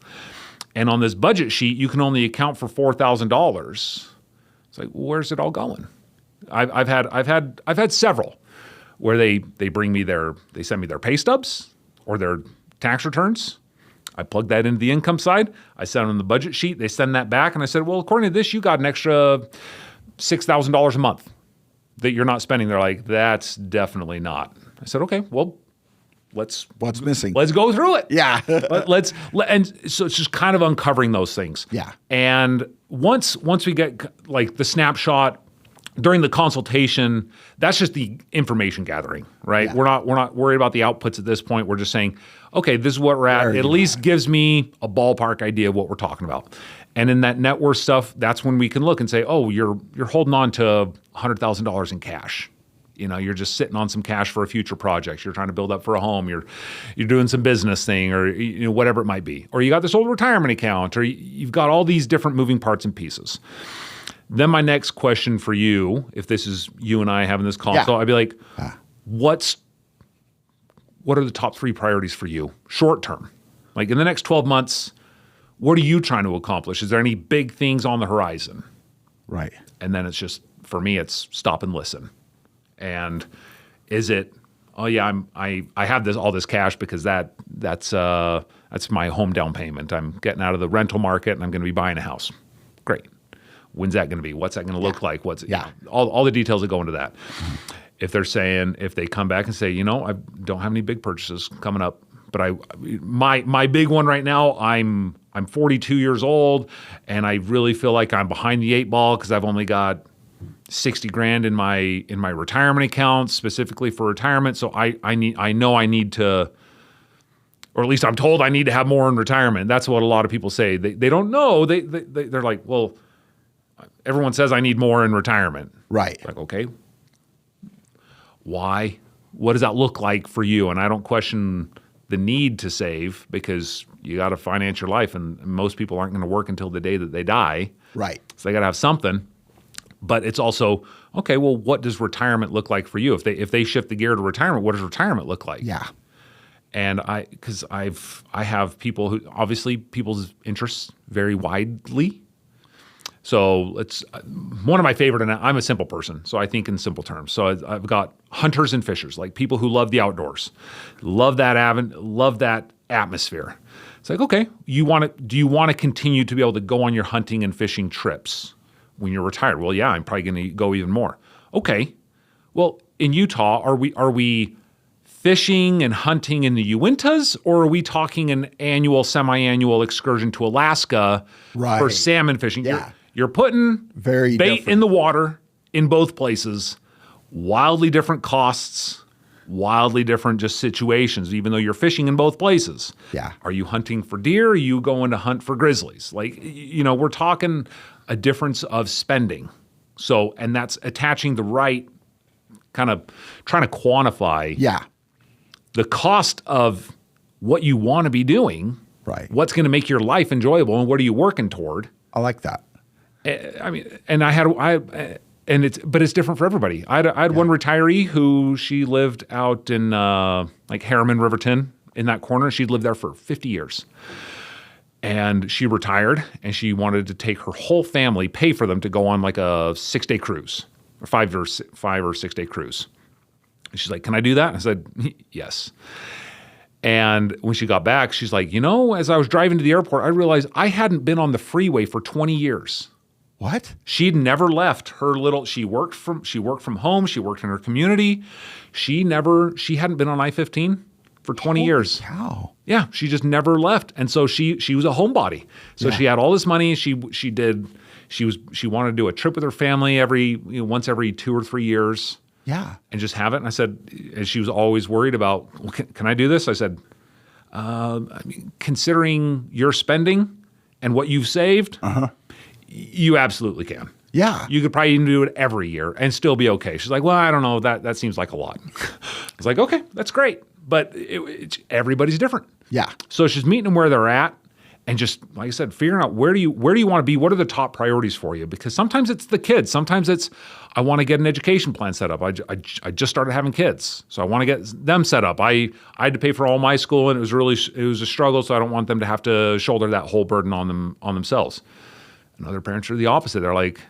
Speaker 2: and on this budget sheet, you can only account for $4,000. It's like, well, where's it all going? I've had several where they send me their pay stubs or their tax returns. I plug that into the income side. I send them the budget sheet. They send that back. And I said, well, according to this, you got an extra $6,000 a month that you're not spending. They're like, that's definitely not. I said, okay, well, what's
Speaker 1: missing?
Speaker 2: Let's go through it.
Speaker 1: Yeah.
Speaker 2: And so it's just kind of uncovering those things.
Speaker 1: Yeah.
Speaker 2: And once we get like the snapshot, during the consultation, that's just the information gathering, right?
Speaker 1: Yeah.
Speaker 2: We're not worried about the outputs at this point. We're just saying, okay, this is what we're at. It at least gives me a ballpark idea of what we're talking about. And in that net worth stuff, that's when we can look and say, oh, you're holding on to $100,000 in cash. You're just sitting on some cash for a future project. You're trying to build up for a home. You're doing some business thing, or whatever it might be. Or you got this old retirement account, or you've got all these different moving parts and pieces. Then my next question for you, if this is you and I having this consult, I'd be like, what are the top 3 priorities for you short term? Like in the next 12 months, what are you trying to accomplish? Is there any big things on the horizon?
Speaker 1: Right.
Speaker 2: And then it's just, for me, it's stop and listen. And is it, oh yeah, I have all this cash because that's my home down payment. I'm getting out of the rental market and I'm going to be buying a house. Great. When's that going to be? What's that going to look like? All the details that go into that. If they come back and say, I don't have any big purchases coming up, but my big one right now, I'm 42 years old and I really feel like I'm behind the 8 ball because I've only got 60 grand in my retirement account specifically for retirement. So I need to, or at least I'm told I need to have more in retirement. That's what a lot of people say. They don't know. They're like, well, everyone says I need more in retirement.
Speaker 1: Right.
Speaker 2: Like, okay, why? What does that look like for you? And I don't question the need to save because you got to finance your life, and most people aren't going to work until the day that they die.
Speaker 1: Right.
Speaker 2: So they got to have something. But it's also, okay, well, what does retirement look like for you? If they shift the gear to retirement, what does retirement look like?
Speaker 1: Yeah.
Speaker 2: And I have people who, obviously people's interests vary widely. So it's one of my favorite, and I'm a simple person, so I think in simple terms. So I've got hunters and fishers, like people who love the outdoors, love that atmosphere. It's like, okay, do you want to continue to be able to go on your hunting and fishing trips when you're retired? Well, yeah, I'm probably going to go even more. Okay, well, in Utah, are we fishing and hunting in the Uintas, or are we talking an annual, semi-annual excursion to Alaska for salmon fishing?
Speaker 1: Yeah.
Speaker 2: You're putting
Speaker 1: Very
Speaker 2: bait
Speaker 1: different.
Speaker 2: in the water in both places, wildly different costs, wildly different just situations, even though you're fishing in both places.
Speaker 1: Yeah.
Speaker 2: Are you hunting for deer? Or are you going to hunt for grizzlies? Like, we're talking a difference of spending. So, and that's attaching the right kind of trying to quantify the cost of what you want to be doing,
Speaker 1: Right.
Speaker 2: what's going to make your life enjoyable, and what are you working toward?
Speaker 1: I like that.
Speaker 2: I mean, and but it's different for everybody. I had one retiree who she lived out in like Harriman, Riverton, in that corner. She'd lived there for 50 years. And she retired, and she wanted to take her whole family, pay for them to go on like a 6-day cruise, or 5 or 6-day cruise. And she's like, "Can I do that?" I said, "Yes." And when she got back, she's like, as I was driving to the airport, I realized I hadn't been on the freeway for 20 years.
Speaker 1: What?
Speaker 2: She'd never left her she worked from home. She worked in her community. She hadn't been on I-15 for 20 years.
Speaker 1: Cow.
Speaker 2: Yeah. She just never left. And so she was a homebody. So she had all this money. She wanted to do a trip with her family once every 2 or 3 years.
Speaker 1: Yeah.
Speaker 2: And just have it. And I said, and she was always worried about, well, can I do this? I said, considering your spending and what you've saved, you absolutely can.
Speaker 1: Yeah.
Speaker 2: You could probably even do it every year and still be okay. She's like, well, I don't know. That seems like a lot. I was like, okay, that's great. But everybody's different.
Speaker 1: Yeah.
Speaker 2: So she's meeting them where they're at. And just, like I said, figuring out where do you want to be? What are the top priorities for you? Because sometimes it's the kids. Sometimes it's, I want to get an education plan set up. I just started having kids, so I want to get them set up. I had to pay for all my school, and it was a struggle, so I don't want them to have to shoulder that whole burden on themselves. And other parents are the opposite. They're like,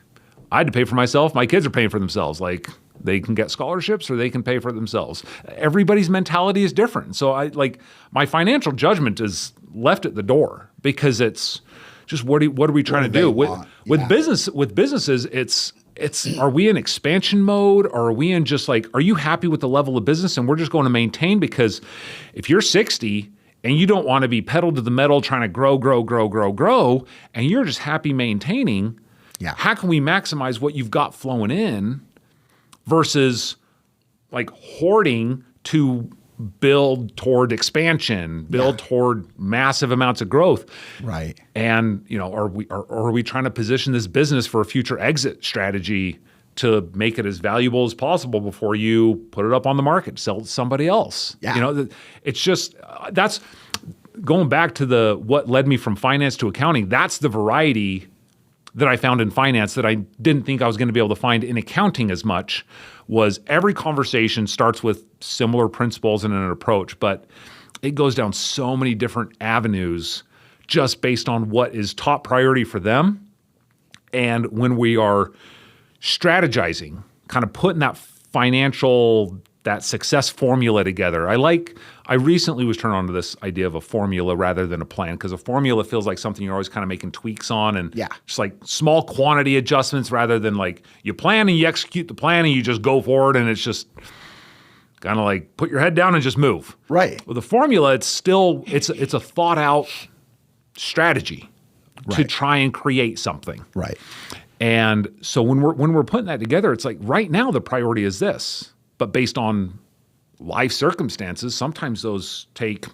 Speaker 2: I had to pay for myself. My kids are paying for themselves. Like, they can get scholarships or they can pay for it themselves. Everybody's mentality is different. So my financial judgment is left at the door because it's just what are we trying to do with businesses? It's are we in expansion mode, or are we in just like, are you happy with the level of business and we're just going to maintain? Because if you're 60 and you don't want to be pedal to the metal trying to grow, and you're just happy maintaining,
Speaker 1: Yeah.
Speaker 2: How can we maximize what you've got flowing in versus like hoarding to build toward expansion, build toward massive amounts of growth.
Speaker 1: Right.
Speaker 2: And, are we trying to position this business for a future exit strategy to make it as valuable as possible before you put it up on the market, sell it to somebody else?
Speaker 1: Yeah.
Speaker 2: It's just, that's going back to what led me from finance to accounting. That's the variety that I found in finance that I didn't think I was going to be able to find in accounting as much. Was every conversation starts with similar principles and an approach, but it goes down so many different avenues just based on what is top priority for them. And when we are strategizing, kind of putting that success formula together. I recently was turned on to this idea of a formula rather than a plan, because a formula feels like something you're always kind of making tweaks on and just like small quantity adjustments rather than like you plan and you execute the plan and you just go forward and it's just kind of like put your head down and just move.
Speaker 1: Right.
Speaker 2: With a formula, it's a thought out strategy to try and create something.
Speaker 1: Right.
Speaker 2: And so when we're putting that together, it's like right now the priority is this. But based on life circumstances, sometimes those take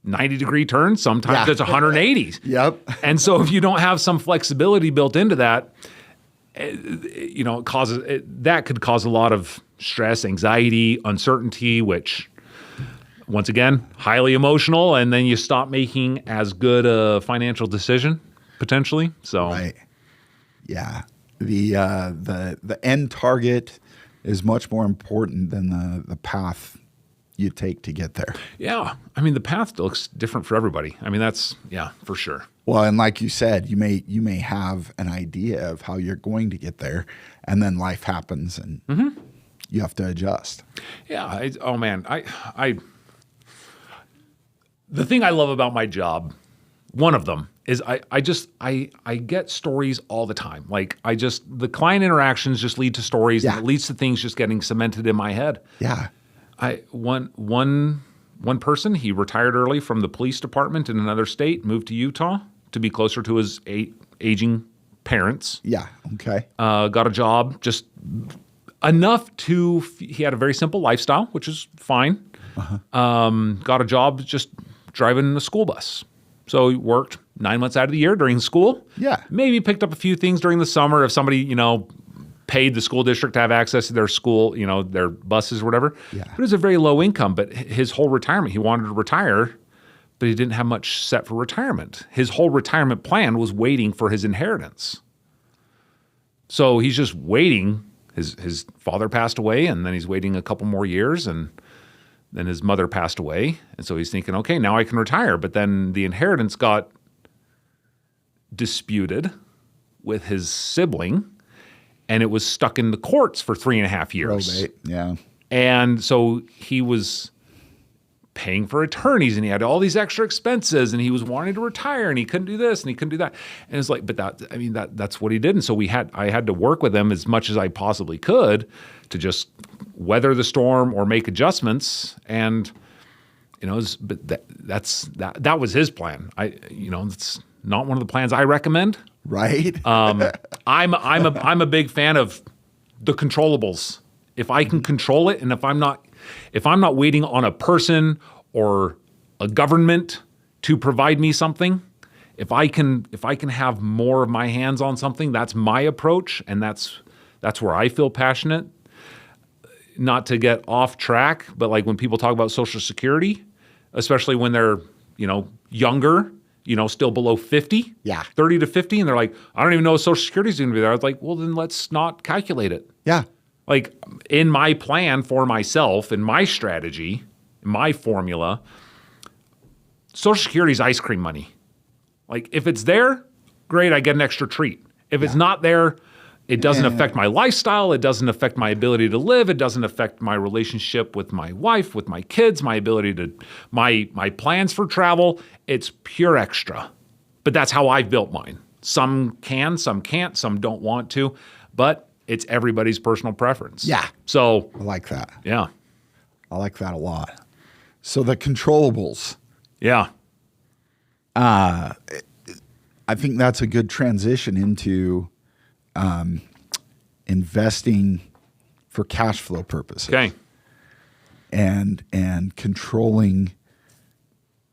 Speaker 2: 90-degree turns. Sometimes it's 180.
Speaker 1: Yep.
Speaker 2: And so if you don't have some flexibility built into that, that could cause a lot of stress, anxiety, uncertainty, which once again, highly emotional. And then you stop making as good a financial decision potentially. So,
Speaker 1: right. Yeah. The end target is much more important than the path you take to get there.
Speaker 2: Yeah. I mean, the path looks different for everybody. I mean, that's, for sure.
Speaker 1: Well, and like you said, you may have an idea of how you're going to get there, and then life happens and you have to adjust.
Speaker 2: Yeah. The thing I love about my job, one of them, is I get stories all the time. Like the client interactions just lead to stories and it leads to things just getting cemented in my head.
Speaker 1: Yeah.
Speaker 2: One person, he retired early from the police department in another state, moved to Utah to be closer to his aging parents.
Speaker 1: Yeah. Okay.
Speaker 2: Got a job just enough he had a very simple lifestyle, which is fine. Got a job just driving a school bus. So he worked 9 months out of the year during school.
Speaker 1: Yeah.
Speaker 2: Maybe picked up a few things during the summer if somebody, paid the school district to have access to their school, their buses or whatever.
Speaker 1: Yeah.
Speaker 2: But it was a very low income. But his whole retirement, he wanted to retire, but he didn't have much set for retirement. His whole retirement plan was waiting for his inheritance. So he's just waiting. His father passed away, and then he's waiting a couple more years, and then his mother passed away. And so he's thinking, okay, now I can retire. But then the inheritance got disputed with his sibling, and it was stuck in the courts for 3.5 years.
Speaker 1: Probate, yeah.
Speaker 2: And so he was paying for attorneys, and he had all these extra expenses, and he was wanting to retire, and he couldn't do this, and he couldn't do that. And it's like, but that's what he did. And so I had to work with him as much as I possibly could to just weather the storm or make adjustments. And that was his plan. It's not one of the plans I recommend.
Speaker 1: Right.
Speaker 2: I'm a big fan of the controllables. If I can control it, and if I'm not waiting on a person or a government to provide me something, if I can have more of my hands on something, that's my approach, and that's where I feel passionate. Not to get off track, but like when people talk about Social Security, especially when they're younger, still below 50, 30 to 50, and they're like, I don't even know if Social Security is going to be there. I was like, well, then let's not calculate it.
Speaker 1: Yeah.
Speaker 2: Like in my plan for myself, in my strategy, in my formula, Social Security is ice cream money. Like if it's there, great, I get an extra treat. If it's not there, it doesn't affect my lifestyle. It doesn't affect my ability to live. It doesn't affect my relationship with my wife, with my kids, my ability to, my plans for travel. It's pure extra. But that's how I've built mine. Some can, some can't, some don't want to, but it's everybody's personal preference.
Speaker 1: Yeah.
Speaker 2: So
Speaker 1: I like that.
Speaker 2: Yeah.
Speaker 1: I like that a lot. So the controllables.
Speaker 2: Yeah.
Speaker 1: I think that's a good transition into investing for cash flow purposes.
Speaker 2: Okay.
Speaker 1: And controlling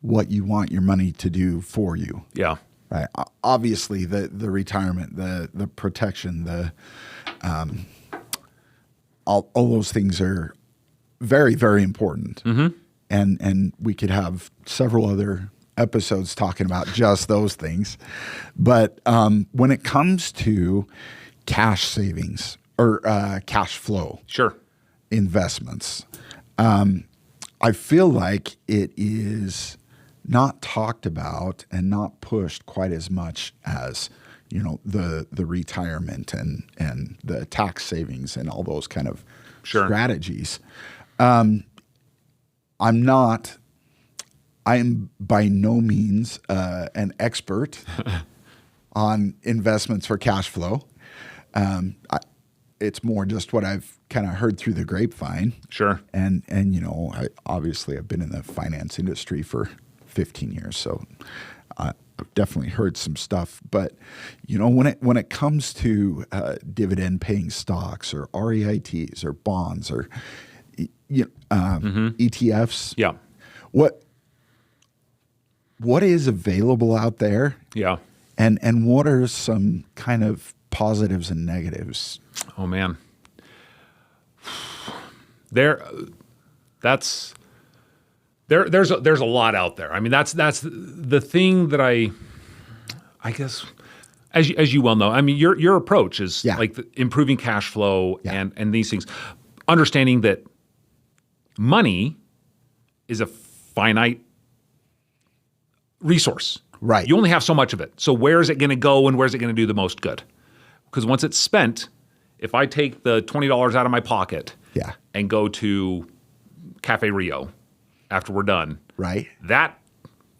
Speaker 1: what you want your money to do for you.
Speaker 2: Yeah.
Speaker 1: Right. Obviously, the retirement, the protection, all those things are very, very important.
Speaker 2: Mm-hmm.
Speaker 1: And we could have several other episodes talking about just those things. But when it comes to cash savings or cash flow,
Speaker 2: Sure.
Speaker 1: investments, I feel like it is not talked about and not pushed quite as much as, the retirement and the tax savings and all those kind of
Speaker 2: Sure.
Speaker 1: strategies. I am by no means an expert on investments for cash flow. It's more just what I've kind of heard through the grapevine.
Speaker 2: Sure.
Speaker 1: And obviously I've been in the finance industry for 15 years, so I've definitely heard some stuff. But when it comes to dividend paying stocks or REITs or bonds or ETFs,
Speaker 2: Yeah.
Speaker 1: what is available out there,
Speaker 2: Yeah.
Speaker 1: and what are some kind of positives and negatives?
Speaker 2: Oh man. There's a lot out there. I mean, that's the thing that I guess, as you well know, I mean, your approach is like improving cash flow and these things, understanding that money is a finite resource.
Speaker 1: Right.
Speaker 2: You only have so much of it. So where is it going to go and where's it going to do the most good? Because once it's spent, if I take the $20 out of my pocket and go to Cafe Rio after we're done,
Speaker 1: right,
Speaker 2: that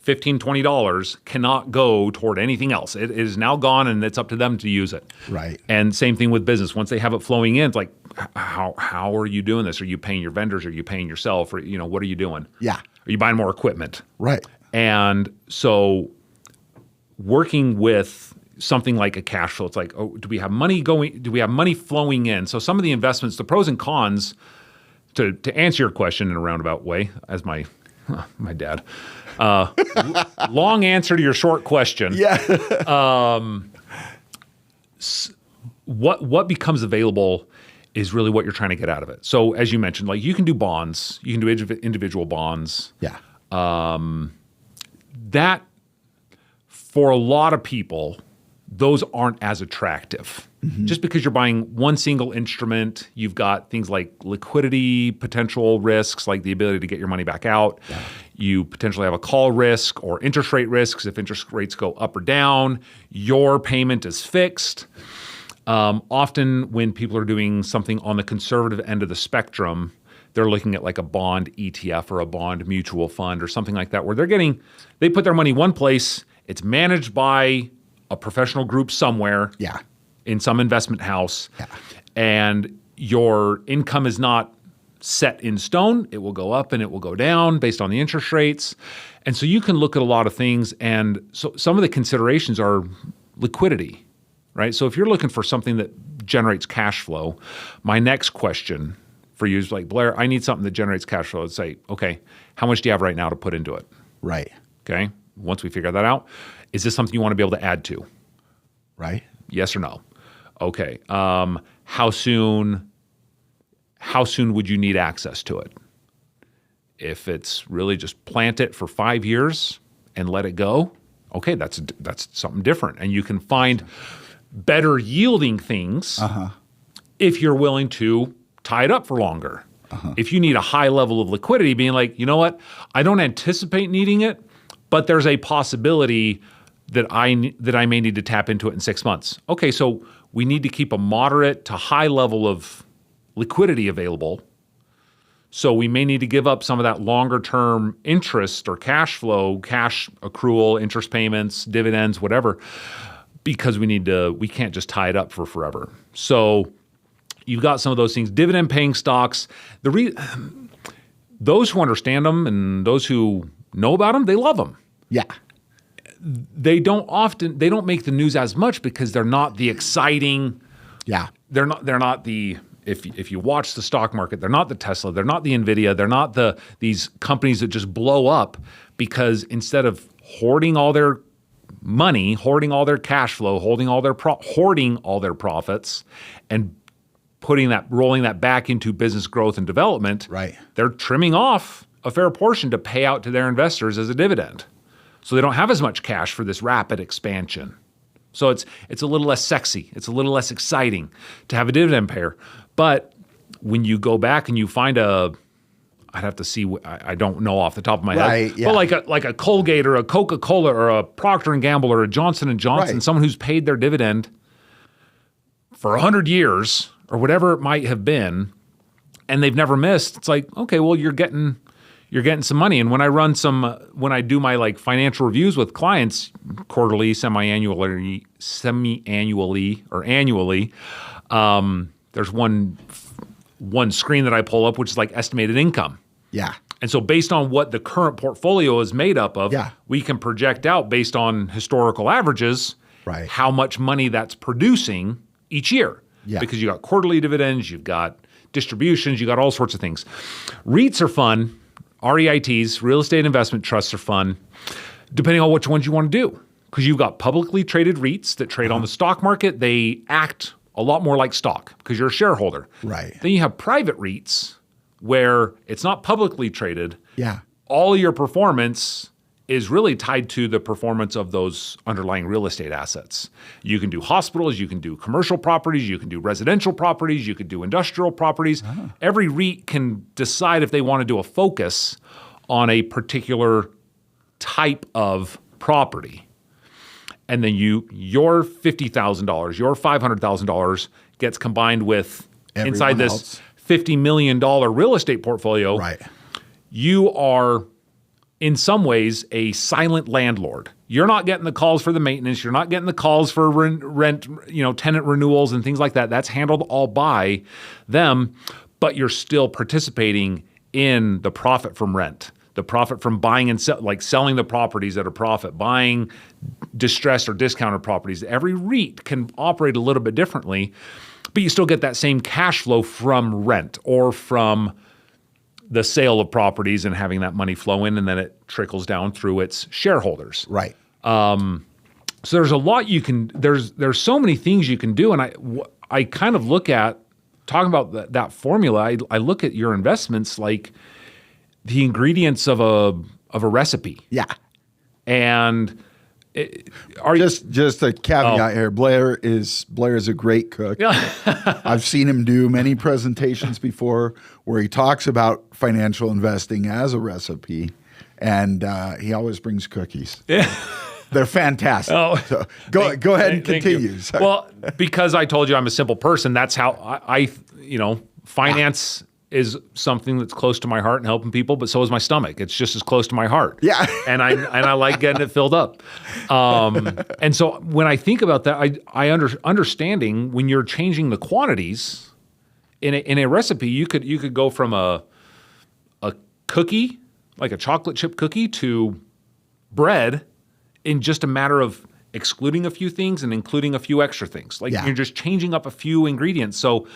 Speaker 2: $15, $20 cannot go toward anything else. It is now gone and it's up to them to use it.
Speaker 1: Right.
Speaker 2: And same thing with business. Once they have it flowing in, it's like, how are you doing this? Are you paying your vendors? Are you paying yourself? Or, what are you doing?
Speaker 1: Yeah.
Speaker 2: Are you buying more equipment?
Speaker 1: Right.
Speaker 2: And so working with something like a cash flow, it's like, do we have money going? Do we have money flowing in? So some of the investments, the pros and cons, to answer your question in a roundabout way, as my dad, long answer to your short question.
Speaker 1: Yeah.
Speaker 2: What becomes available is really what you're trying to get out of it. So as you mentioned, like you can do bonds, you can do individual bonds.
Speaker 1: Yeah.
Speaker 2: That for a lot of people, those aren't as attractive. Mm-hmm. Just because you're buying one single instrument, you've got things like liquidity potential risks, like the ability to get your money back out. Yeah. You potentially have a call risk or interest rate risks. If interest rates go up or down, your payment is fixed. Often when people are doing something on the conservative end of the spectrum, they're looking at like a bond ETF or a bond mutual fund or something like that, where they put their money one place, it's managed by a professional group somewhere in some investment house, and your income is not set in stone. It will go up and it will go down based on the interest rates. And so you can look at a lot of things, and so some of the considerations are liquidity, right? So if you're looking for something that generates cash flow, my next question for you is like, Blair, I need something that generates cash flow. Let's say, okay, how much do you have right now to put into it?
Speaker 1: Right.
Speaker 2: Okay. Once we figure that out, is this something you want to be able to add to?
Speaker 1: Right.
Speaker 2: Yes or no? Okay. How soon would you need access to it? If it's really just plant it for 5 years and let it go, okay, that's something different. And you can find better yielding things if you're willing to tie it up for longer. If you need a high level of liquidity, being like, you know what, I don't anticipate needing it, but there's a possibility that I may need to tap into it in 6 months. Okay, so we need to keep a moderate to high level of liquidity available. So we may need to give up some of that longer term interest or cash flow, cash accrual, interest payments, dividends, whatever, because we can't just tie it up for forever. So you've got some of those things. Dividend paying stocks, those who understand them and those who know about them, they love them.
Speaker 1: Yeah.
Speaker 2: They don't make the news as much because they're not the exciting
Speaker 1: Yeah.
Speaker 2: They're not the, if you watch the stock market, they're not the Tesla, they're not the Nvidia, they're not these companies that just blow up because instead of hoarding all their money, hoarding all their cash flow, hoarding all their profits, and rolling that back into business growth and development,
Speaker 1: Right.
Speaker 2: they're trimming off a fair portion to pay out to their investors as a dividend. So they don't have as much cash for this rapid expansion. So it's a little less sexy. It's a little less exciting to have a dividend payer. But when you go back and you find I'd have to see. I don't know off the top of my head.
Speaker 1: Yeah.
Speaker 2: But like a Colgate or a Coca-Cola or a Procter & Gamble or a Johnson & Johnson,
Speaker 1: Right.
Speaker 2: someone who's paid their dividend for 100 years or whatever it might have been, and they've never missed. It's like, okay, well, you're getting some money. And when I do my like financial reviews with clients quarterly, semi-annually, or annually, there's one screen that I pull up, which is like estimated income.
Speaker 1: Yeah.
Speaker 2: And so based on what the current portfolio is made up of,
Speaker 1: Yeah.
Speaker 2: we can project out based on historical averages,
Speaker 1: Right.
Speaker 2: how much money that's producing each year.
Speaker 1: Yeah.
Speaker 2: Because you got quarterly dividends, you've got distributions, you got all sorts of things. REITs are fun. REITs, real estate investment trusts, are fun, depending on which ones you want to do. Because you've got publicly traded REITs that trade on the stock market. They act a lot more like stock because you're a shareholder.
Speaker 1: Right.
Speaker 2: Then you have private REITs where it's not publicly traded.
Speaker 1: Yeah.
Speaker 2: All your performance is really tied to the performance of those underlying real estate assets. You can do hospitals, you can do commercial properties, you can do residential properties, you can do industrial properties. Every REIT can decide if they want to do a focus on a particular type of property. And then your $50,000, your $500,000 gets combined with
Speaker 1: Everyone
Speaker 2: inside this
Speaker 1: else.
Speaker 2: $50 million real estate portfolio.
Speaker 1: Right.
Speaker 2: You are in some ways a silent landlord. You're not getting the calls for the maintenance. You're not getting the calls for rent, tenant renewals and things like that. That's handled all by them, but you're still participating in the profit from rent, the profit from buying and selling the properties at a profit, buying distressed or discounted properties. Every REIT can operate a little bit differently, but you still get that same cash flow from rent or from the sale of properties and having that money flow in, and then it trickles down through its shareholders.
Speaker 1: Right.
Speaker 2: So there's a lot you can. There's so many things you can do, and I kind of look at talking about that formula. I look at your investments like the ingredients of a recipe.
Speaker 1: Yeah.
Speaker 2: And
Speaker 1: Just a caveat here. Blair is a great cook. I've seen him do many presentations before where he talks about financial investing as a recipe, and he always brings cookies.
Speaker 2: Yeah.
Speaker 1: They're fantastic. So go ahead and continue. Sorry.
Speaker 2: Well, because I told you I'm a simple person, that's how I finance is something that's close to my heart and helping people, but so is my stomach. It's just as close to my heart.
Speaker 1: Yeah.
Speaker 2: And I like getting it filled up. And so when I think about that, understanding when you're changing the quantities in a recipe, you could go from a cookie, like a chocolate chip cookie, to bread in just a matter of excluding a few things and including a few extra things. Like you're just changing up a few ingredients. So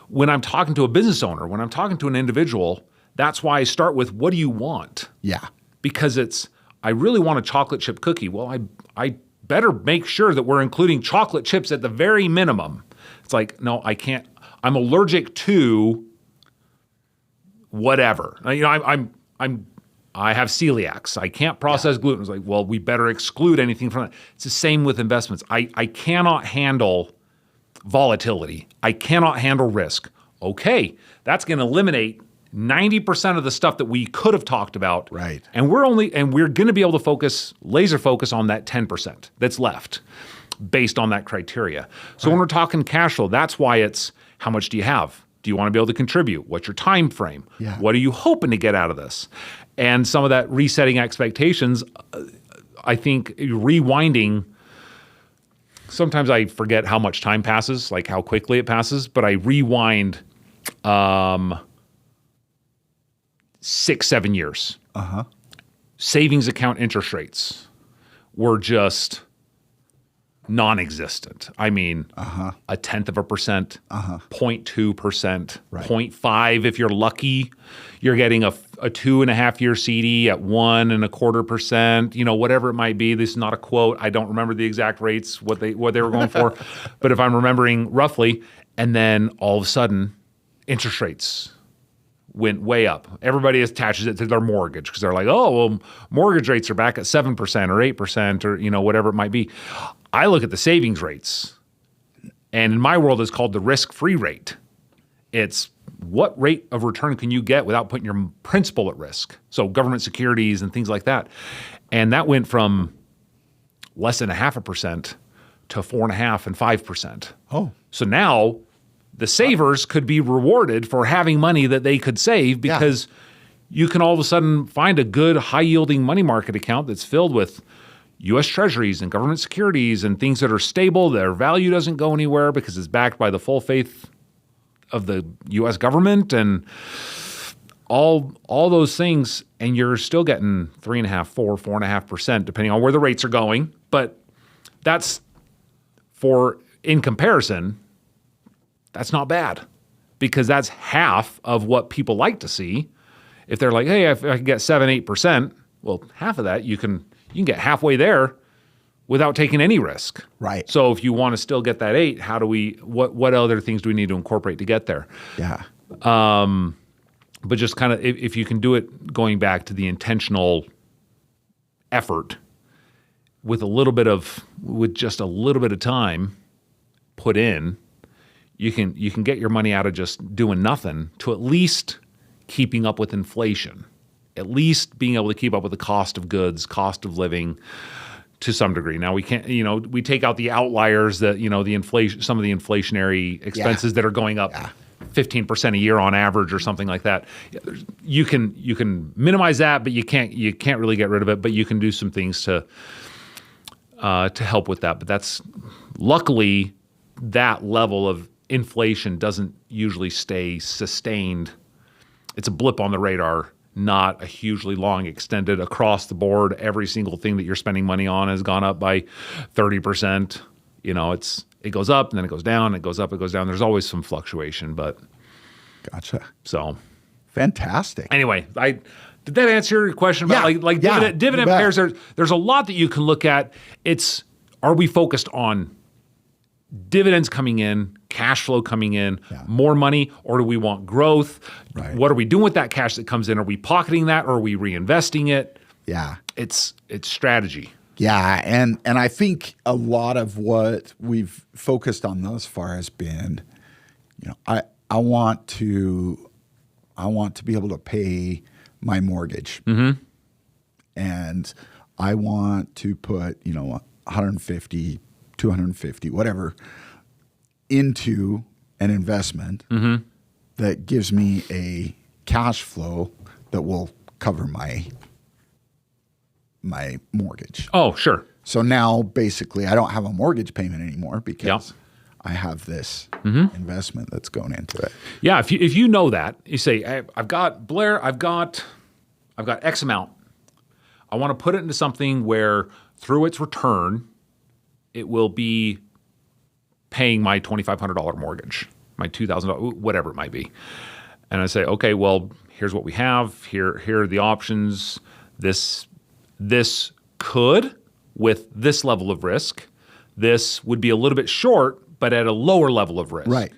Speaker 2: when I'm talking to a business owner, when I'm talking to an individual, that's why I start with, what do you want?
Speaker 1: Yeah.
Speaker 2: Because I really want a chocolate chip cookie. Well, I better make sure that we're including chocolate chips at the very minimum. It's like, no, I can't. I'm allergic to whatever. I have celiacs. I can't process gluten. It's like, well, we better exclude anything from that. It's the same with investments. I cannot handle volatility. I cannot handle risk. Okay, that's going to eliminate 90% of the stuff that we could have talked about.
Speaker 1: Right.
Speaker 2: And we're going to be able to laser focus on that 10% that's left based on that criteria. So when we're talking cash flow, that's why it's, how much do you have? Do you want to be able to contribute? What's your time frame?
Speaker 1: Yeah.
Speaker 2: What are you hoping to get out of this? And some of that resetting expectations, I think rewinding. Sometimes I forget how much time passes, like how quickly it passes, but I rewind 6-7 years. Savings account interest rates were just non-existent. I mean, a tenth of a percent, 0.2%, 0.5 if you're lucky. You're getting a 2.5-year CD at 1.25%, whatever it might be. This is not a quote. I don't remember the exact rates, what they were going for. But if I'm remembering roughly, and then all of a sudden, interest rates went way up. Everybody attaches it to their mortgage because they're like, oh, well, mortgage rates are back at 7% or 8% or, whatever it might be. I look at the savings rates, and in my world, it's called the risk-free rate. It's what rate of return can you get without putting your principal at risk? So government securities and things like that. And that went from less than 0.5% to 4.5% and 5%.
Speaker 1: Oh.
Speaker 2: So now the savers could be rewarded for having money that they could save because you can all of a sudden find a good high-yielding money market account that's filled with U.S. Treasuries and government securities and things that are stable. Their value doesn't go anywhere because it's backed by the full faith of the U.S. government and all those things, and you're still getting 3.5%, 4.5%, depending on where the rates are going. But that's in comparison, that's not bad because that's half of what people like to see. If they're like, hey, if I can get 7-8%, well, half of that you can get halfway there without taking any risk.
Speaker 1: Right.
Speaker 2: So if you want to still get that 8, what other things do we need to incorporate to get there?
Speaker 1: Yeah.
Speaker 2: But just kind of, if you can do it going back to the intentional effort with just a little bit of time put in, you can get your money out of just doing nothing to at least keeping up with inflation, at least being able to keep up with the cost of goods, cost of living to some degree. Now we can't, we take out the outliers that, the inflation, some of the inflationary expenses that are going up 15% a year on average or something like that. You can minimize that, but you can't really get rid of it, but you can do some things to help with that. But that's luckily that level of inflation doesn't usually stay sustained. It's a blip on the radar, not a hugely long extended across the board. Every single thing that you're spending money on has gone up by 30%. It goes up and then it goes down. It goes up, it goes down. There's always some fluctuation, but
Speaker 1: gotcha.
Speaker 2: So
Speaker 1: fantastic.
Speaker 2: Anyway, did that answer your question about dividend pairs? There's a lot that you can look at. Are we focused on dividends coming in, cash flow coming in, more money, or do we want growth?
Speaker 1: Right.
Speaker 2: What are we doing with that cash that comes in? Are we pocketing that or are we reinvesting it?
Speaker 1: Yeah.
Speaker 2: It's strategy.
Speaker 1: Yeah, and I think a lot of what we've focused on thus far has been, I want to be able to pay my mortgage, and I want to put 150, 250, whatever, into an investment that gives me a cash flow that will cover my mortgage.
Speaker 2: Oh, sure.
Speaker 1: So now basically I don't have a mortgage payment anymore because I have this investment that's going into it.
Speaker 2: Yeah, if you know that, you say, I've got Blair, I've got X amount. I want to put it into something where through its return, it will be paying my $2,500 mortgage, my $2,000, whatever it might be. And I say, okay, well, here's what we have. Here are the options. This could, with this level of risk, this would be a little bit short, but at a lower level of risk.
Speaker 1: Right.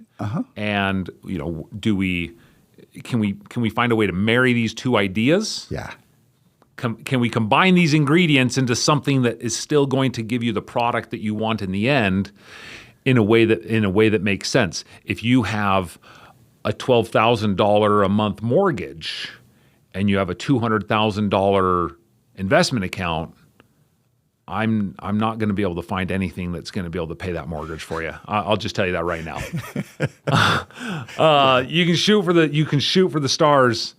Speaker 2: And can we find a way to marry these two ideas?
Speaker 1: Yeah.
Speaker 2: Can we combine these ingredients into something that is still going to give you the product that you want in the end, in a way that makes sense? If you have a $12,000 a month mortgage and you have a $200,000 investment account, I'm not going to be able to find anything that's going to be able to pay that mortgage for you. I'll just tell you that right now. You can shoot for the stars,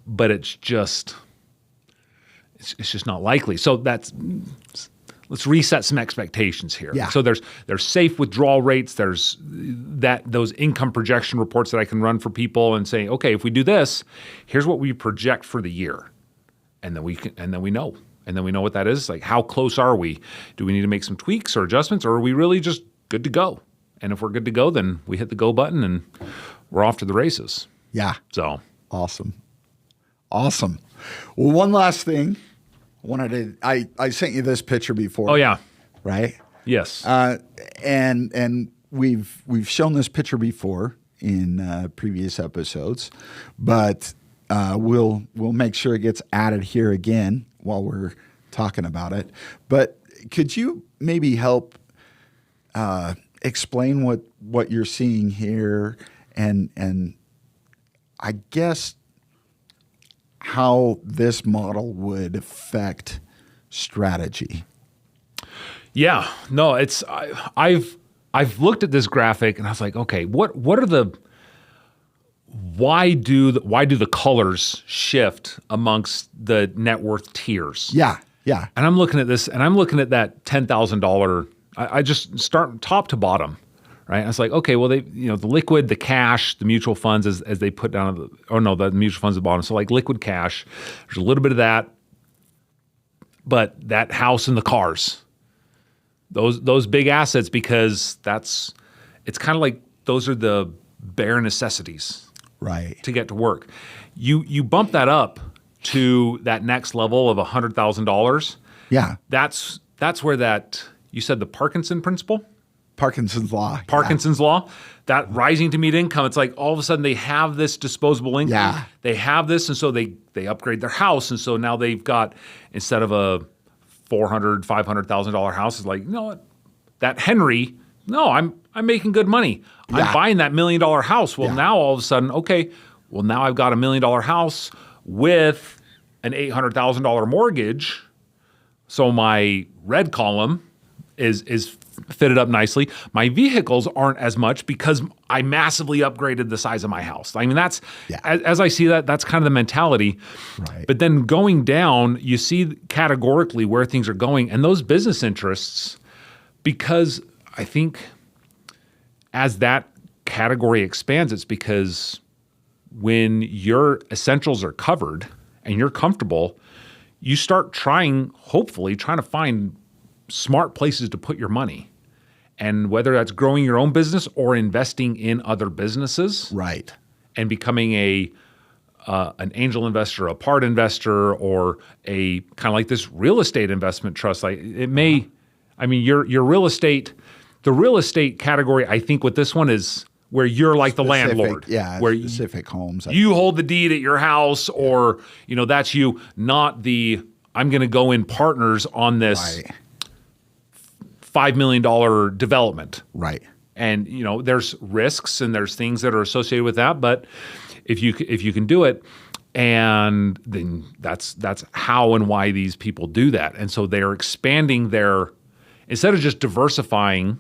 Speaker 2: but it's just not likely. So let's reset some expectations here.
Speaker 1: Yeah.
Speaker 2: So there's safe withdrawal rates. There's those income projection reports that I can run for people and say, okay, if we do this, here's what we project for the year. And then we know. And then we know what that is. Like, how close are we? Do we need to make some tweaks or adjustments, or are we really just good to go? And if we're good to go, then we hit the go button and we're off to the races.
Speaker 1: Yeah.
Speaker 2: So
Speaker 1: Awesome. Well, one last thing. I sent you this picture before.
Speaker 2: Oh yeah.
Speaker 1: Right?
Speaker 2: Yes.
Speaker 1: And we've shown this picture before in previous episodes, but we'll make sure it gets added here again while we're talking about it. But could you maybe help explain what you're seeing here and I guess how this model would affect strategy?
Speaker 2: Yeah, no, I've looked at this graphic and I was like, okay, why do the colors shift amongst the net worth tiers?
Speaker 1: Yeah.
Speaker 2: And I'm looking at this and I'm looking at that $10,000. I just start top to bottom, right? And it's like, okay, well, the liquid, the cash, the mutual funds as they put down, the mutual funds at the bottom. So like liquid cash, there's a little bit of that, but that house and the cars, those big assets, because it's kind of like those are the bare necessities,
Speaker 1: Right.
Speaker 2: to get to work. You bump that up to that next level of $100,000.
Speaker 1: Yeah.
Speaker 2: That's where that, you said the Parkinson principle?
Speaker 1: Parkinson's law.
Speaker 2: Parkinson's law, that rising to meet income. It's like all of a sudden they have this disposable income.
Speaker 1: Yeah.
Speaker 2: They have this, and so they upgrade their house, and so now they've got, instead of a $400,000, $500,000 house, is like, that Henry, I'm making good money.
Speaker 1: Yeah.
Speaker 2: I'm buying that $1 million house. Well, now all of a sudden, okay, well now I've got $1 million house with an $800,000 mortgage. So my red column is fitted up nicely. My vehicles aren't as much because I massively upgraded the size of my house. I mean, that's, as I see that, that's kind of the mentality.
Speaker 1: Right.
Speaker 2: But then going down, you see categorically where things are going, and those business interests, because I think as that category expands, it's because when your essentials are covered and you're comfortable, you start hopefully trying to find smart places to put your money. And whether that's growing your own business or investing in other businesses,
Speaker 1: Right.
Speaker 2: and becoming an angel investor, a part investor, or a kind of like this real estate investment trust. Like your real estate, the real estate category, I think with this one is where you're like the landlord.
Speaker 1: Yeah.
Speaker 2: Where
Speaker 1: Specific homes.
Speaker 2: you hold the deed at your house, or, that's you, not I'm going to go in partners on this
Speaker 1: Right.
Speaker 2: $5 million development.
Speaker 1: Right.
Speaker 2: And, there's risks and there's things that are associated with that. But if you can do it, and then that's how and why these people do that. And so they're expanding instead of just diversifying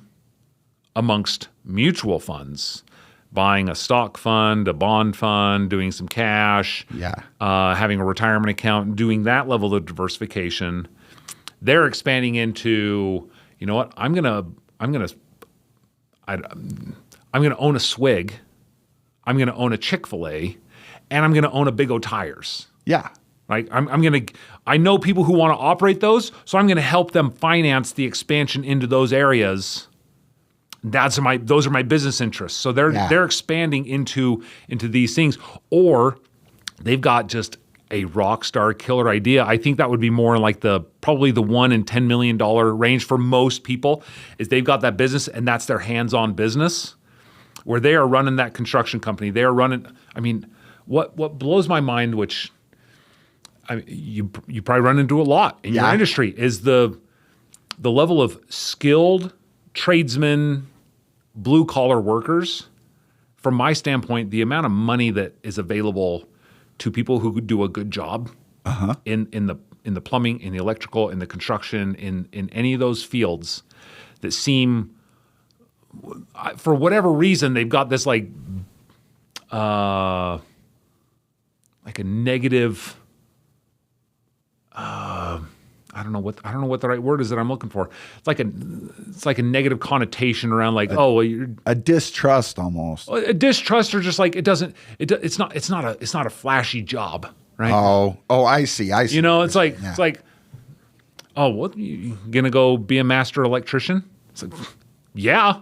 Speaker 2: amongst mutual funds, buying a stock fund, a bond fund, doing some cash, having a retirement account, doing that level of diversification, they're expanding into, you know what, I'm gonna own a Swig, I'm gonna own a Chick-fil-A, and I'm gonna own a Big O Tires.
Speaker 1: Yeah.
Speaker 2: Like I know people who want to operate those, so I'm gonna help them finance the expansion into those areas. Those are my business interests. So they're expanding into these things, or they've got just a rock star killer idea. I think that would be more like probably the $1 and $10 million range for most people, is they've got that business and that's their hands-on business where they are running that construction company. They are running, what blows my mind, which you probably run into a lot in your industry, is the level of skilled tradesmen, blue collar workers. From my standpoint, the amount of money that is available to people who do a good job in the plumbing, in the electrical, in the construction, in any of those fields that seem, for whatever reason, they've got this like a negative. I don't know what the right word is that I'm looking for. It's like a negative connotation around like, you're
Speaker 1: A distrust almost.
Speaker 2: a distrust, or just like it's not a flashy job, right?
Speaker 1: Oh, I see.
Speaker 2: It's like oh, what, you gonna go be a master electrician? It's like, yeah,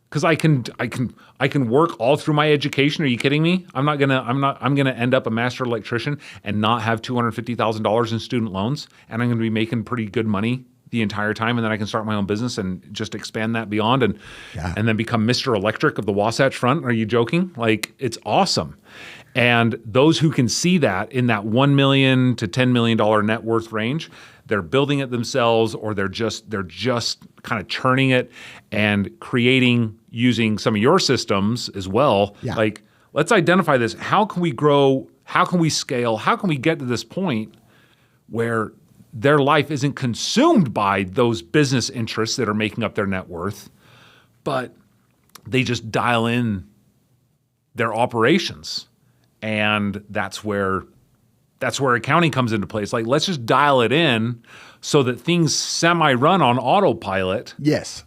Speaker 2: because I can work all through my education. Are you kidding me? I'm gonna end up a master electrician and not have $250,000 in student loans, and I'm gonna be making pretty good money the entire time, and then I can start my own business and just expand that beyond, and then become Mr. Electric of the Wasatch Front. Are you joking? Like, it's awesome. And those who can see that in that $1 million to $10 million net worth range, they're building it themselves, or they're just kind of churning it and creating using some of your systems as well.
Speaker 1: Yeah.
Speaker 2: Like, let's identify this. How can we grow? How can we scale? How can we get to this point where their life isn't consumed by those business interests that are making up their net worth, but they just dial in their operations? And that's where accounting comes into place. Like, let's just dial it in so that things semi-run on autopilot.
Speaker 1: Yes.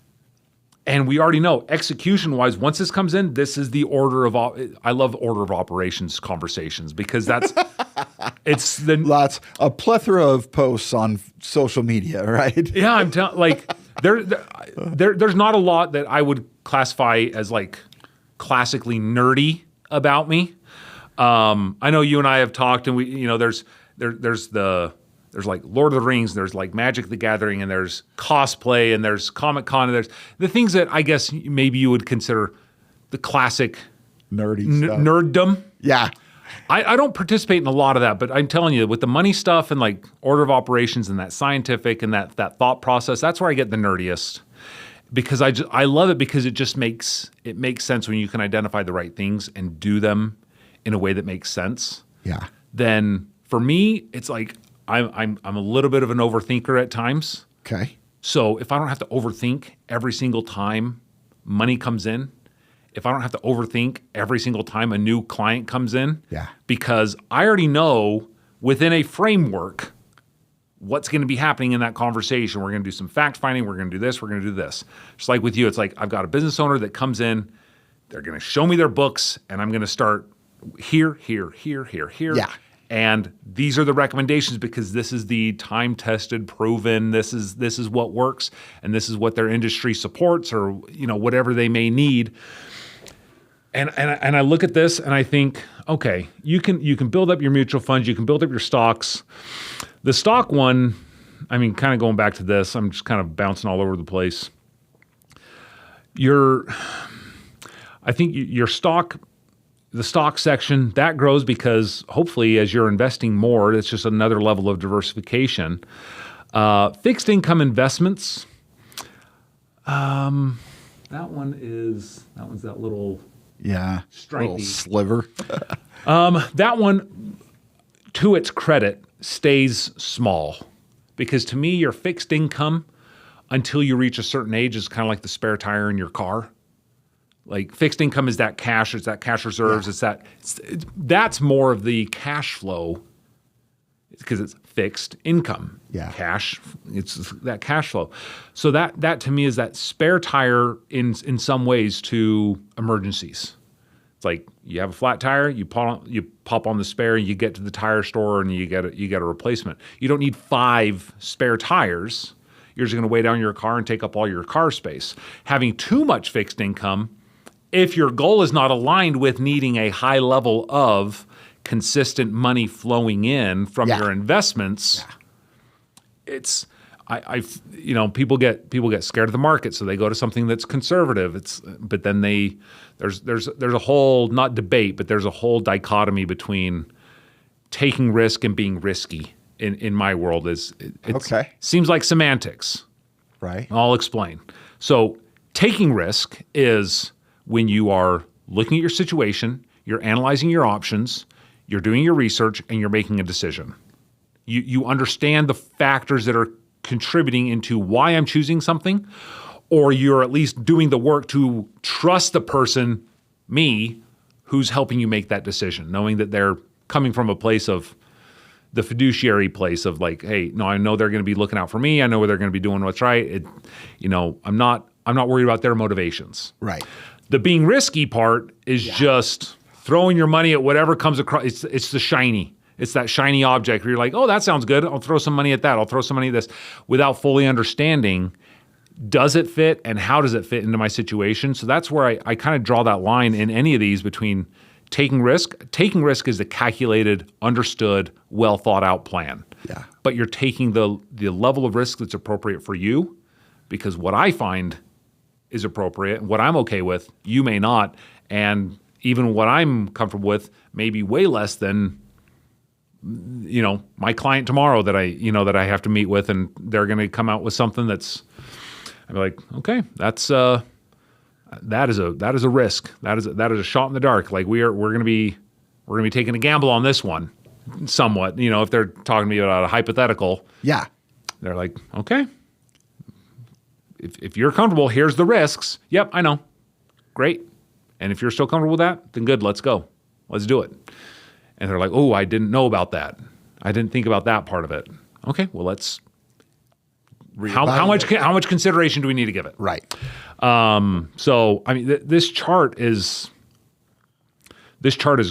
Speaker 2: And we already know, execution-wise, once this comes in, this is the order of. I love order of operations conversations, because that's it's the
Speaker 1: Lots, a plethora of posts on social media, right?
Speaker 2: yeah. I'm telling, like, there's not a lot that I would classify as like classically nerdy about me. I know you and I have talked, and we, there's like Lord of the Rings, there's like Magic the Gathering, and there's cosplay, and there's Comic-Con, and there's the things that I guess maybe you would consider the classic
Speaker 1: Nerdy stuff.
Speaker 2: nerddom.
Speaker 1: Yeah.
Speaker 2: I don't participate in a lot of that, but I'm telling you, with the money stuff and like order of operations and that scientific and that thought process, that's where I get the nerdiest. Because I love it, because it makes sense when you can identify the right things and do them in a way that makes sense.
Speaker 1: Yeah.
Speaker 2: Then for me, it's like I'm a little bit of an overthinker at times.
Speaker 1: Okay.
Speaker 2: So if I don't have to overthink every single time money comes in, if I don't have to overthink every single time a new client comes in, because I already know within a framework what's going to be happening in that conversation. We're going to do some fact finding. We're going to do this. We're going to do this. Just like with you, it's like I've got a business owner that comes in. They're going to show me their books, and I'm going to start here.
Speaker 1: Yeah.
Speaker 2: And these are the recommendations, because this is the time-tested, proven. This is what works, and this is what their industry supports, or whatever they may need. And I look at this and I think, okay, you can build up your mutual funds, you can build up your stocks. The stock one, I mean, kind of going back to this, I'm just kind of bouncing all over the place. I think your stock. The stock section, that grows because hopefully as you're investing more, it's just another level of diversification. Fixed income investments, that one's that little stripey.
Speaker 1: Little sliver.
Speaker 2: That one, to its credit, stays small, because to me, your fixed income until you reach a certain age is kind of like the spare tire in your car. Like, fixed income is that cash, it's that cash reserves, that's more of the cash flow, because it's fixed income.
Speaker 1: Yeah.
Speaker 2: Cash, it's that cash flow. So that to me is that spare tire in some ways to emergencies. It's like you have a flat tire, you pop on the spare, you get to the tire store, and you get a replacement. You don't need 5 spare tires. You're just going to weigh down your car and take up all your car space. Having too much fixed income, if your goal is not aligned with needing a high level of consistent money flowing in from your investments, it's people get scared of the market, so they go to something that's conservative. But then there's a whole, not debate, but there's a whole dichotomy between taking risk and being risky. In my world, seems like semantics.
Speaker 1: Right.
Speaker 2: I'll explain. So taking risk is when you are looking at your situation, you're analyzing your options, you're doing your research, and you're making a decision. You understand the factors that are contributing into why I'm choosing something, or you're at least doing the work to trust the person, me, who's helping you make that decision, knowing that they're coming from a place of the fiduciary place of like, hey, no, I know they're going to be looking out for me. I know they're going to be doing what's right. I'm not worried about their motivations.
Speaker 1: Right.
Speaker 2: The being risky part is just throwing your money at whatever comes across. It's the shiny. It's that shiny object where you're like, oh, that sounds good. I'll throw some money at that. I'll throw some money at this without fully understanding, does it fit and how does it fit into my situation? So that's where I kind of draw that line in any of these between taking risk. Taking risk is a calculated, understood, well thought out plan.
Speaker 1: Yeah.
Speaker 2: But you're taking the level of risk that's appropriate for you, because what I find is appropriate and what I'm okay with, you may not. And even what I'm comfortable with may be way less than, my client tomorrow that I have to meet with, and they're going to come out with something that's, I'd be like, okay, that is a risk. That is a shot in the dark. Like we're going to be taking a gamble on this one, somewhat. If they're talking to me about a hypothetical,
Speaker 1: Yeah.
Speaker 2: they're like, okay, if you're comfortable, here's the risks. Yep, I know. Great. And if you're still comfortable with that, then good. Let's go. Let's do it. And they're like, oh, I didn't know about that. I didn't think about that part of it. Okay, well, let's. How much consideration do we need to give it?
Speaker 1: Right.
Speaker 2: So I mean, this chart is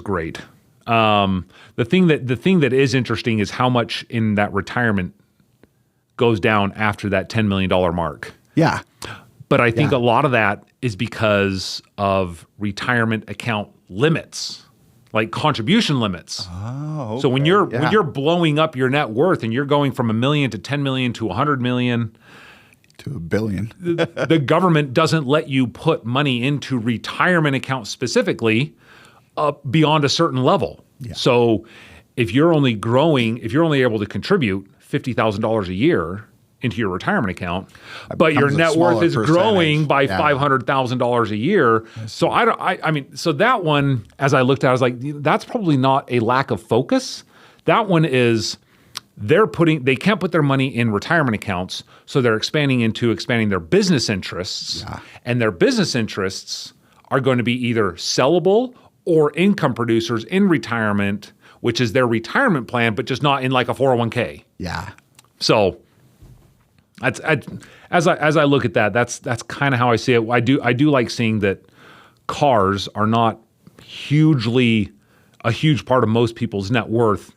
Speaker 2: great. The thing that is interesting is how much in that retirement goes down after that $10 million mark.
Speaker 1: Yeah.
Speaker 2: But I think a lot of that is because of retirement account limits, like contribution limits.
Speaker 1: Oh, okay.
Speaker 2: So when you're blowing up your net worth and you're going from $1 million to $10 million to $100 million
Speaker 1: to $1 billion,
Speaker 2: the government doesn't let you put money into retirement accounts specifically beyond a certain level.
Speaker 1: Yeah.
Speaker 2: So if you're only able to contribute $50,000 a year into your retirement account, but your net worth is growing by $500,000 a year. So so that one, as I looked at, I was like, that's probably not a lack of focus. That one is they can't put their money in retirement accounts, so they're expanding their business interests, and their business interests are going to be either sellable or income producers in retirement, which is their retirement plan, but just not in like a 401k.
Speaker 1: Yeah.
Speaker 2: So as I look at that, that's kind of how I see it. I do like seeing that cars are not a huge part of most people's net worth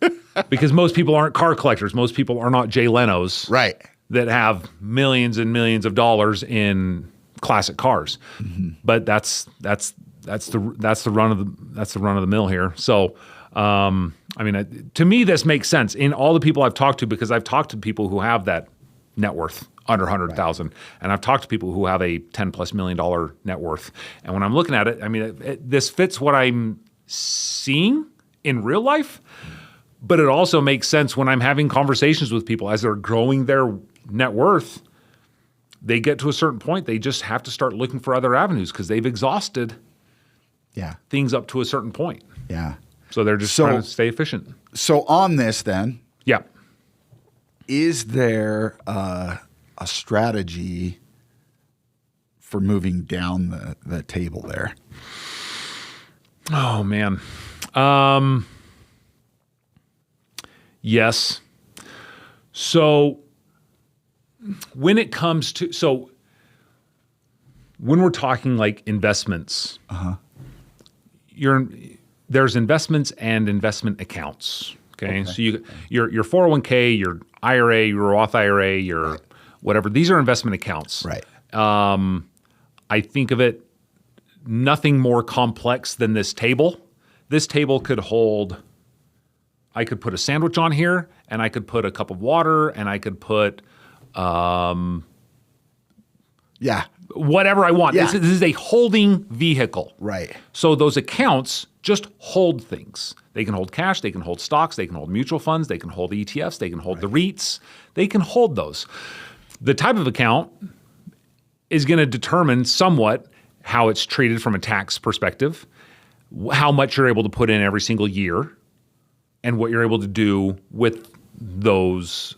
Speaker 2: because most people aren't car collectors. Most people are not Jay Leno's,
Speaker 1: Right.
Speaker 2: that have millions and millions of dollars in classic cars. Mm-hmm. But that's the run of the mill here. So to me, this makes sense in all the people I've talked to, because I've talked to people who have that net worth under 100,000, right. And I've talked to people who have a $10+ million net worth. And when I'm looking at it, I mean, this fits what I'm seeing in real life, but it also makes sense when I'm having conversations with people as they're growing their net worth. They get to a certain point, they just have to start looking for other avenues because they've exhausted things up to a certain point.
Speaker 1: Yeah.
Speaker 2: So they're just trying to stay efficient.
Speaker 1: So on this then, is there a strategy for moving down the table there?
Speaker 2: Oh, man. Yes. So when it comes to, when we're talking like investments, there's investments and investment accounts. Okay. So your 401k, your IRA, your Roth IRA, your whatever, these are investment accounts.
Speaker 1: Right.
Speaker 2: I think of it nothing more complex than this table. This table could hold, I could put a sandwich on here, and I could put a cup of water, and I could put whatever I want.
Speaker 1: Yeah.
Speaker 2: This is a holding vehicle.
Speaker 1: Right.
Speaker 2: So those accounts just hold things. They can hold cash, they can hold stocks, they can hold mutual funds, they can hold ETFs, they can hold the REITs, they can hold those. The type of account is going to determine somewhat how it's treated from a tax perspective, how much you're able to put in every single year, and what you're able to do with those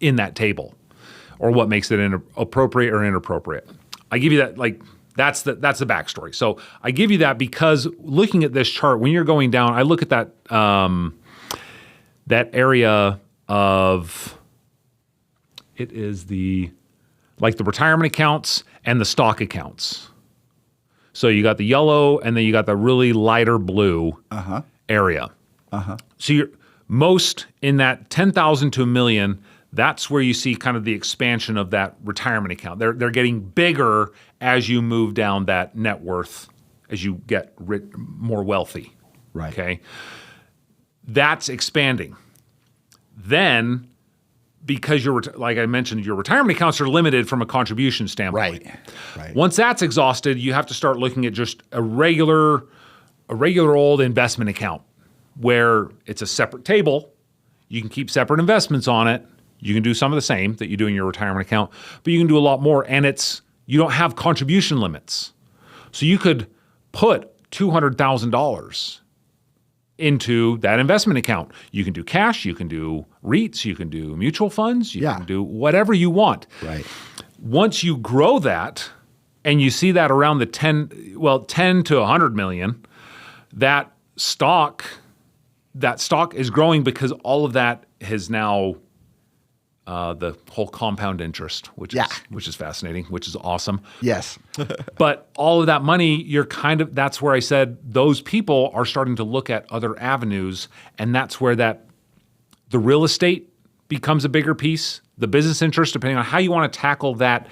Speaker 2: in that table, or what makes it appropriate or inappropriate. I give you that, like, that's the backstory. So I give you that because looking at this chart, when you're going down, I look at that that area of, it is the retirement accounts and the stock accounts. So you got the yellow and then you got the really lighter blue area. So you're most in that 10,000 to a million, that's where you see kind of the expansion of that retirement account. They're getting bigger as you move down that net worth, as you get more wealthy.
Speaker 1: Right.
Speaker 2: Okay. That's expanding. Then, because like I mentioned, your retirement accounts are limited from a contribution standpoint.
Speaker 1: Right.
Speaker 2: Once that's exhausted, you have to start looking at just a regular old investment account where it's a separate table. You can keep separate investments on it. You can do some of the same that you do in your retirement account, but you can do a lot more, and you don't have contribution limits. So you could put $200,000 into that investment account. You can do cash, you can do REITs, you can do mutual funds, you can do whatever you want.
Speaker 1: Right.
Speaker 2: Once you grow that and you see that around the 10 to 100 million, that stock is growing because all of that has now the whole compound interest, which is fascinating, which is awesome.
Speaker 1: Yes.
Speaker 2: But all of that money, that's where I said those people are starting to look at other avenues, and that's where the real estate becomes a bigger piece, the business interest, depending on how you want to tackle that,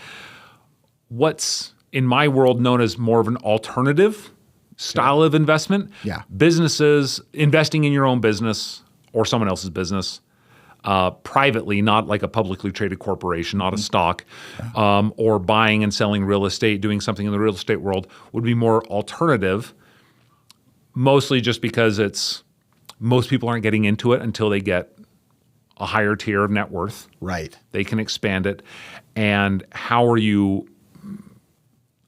Speaker 2: what's in my world known as more of an alternative style of investment.
Speaker 1: Yeah.
Speaker 2: Businesses, investing in your own business or someone else's business, privately, not like a publicly traded corporation, not a stock, or buying and selling real estate, doing something in the real estate world would be more alternative, mostly just because most people aren't getting into it until they get a higher tier of net worth.
Speaker 1: Right.
Speaker 2: They can expand it. And how are you,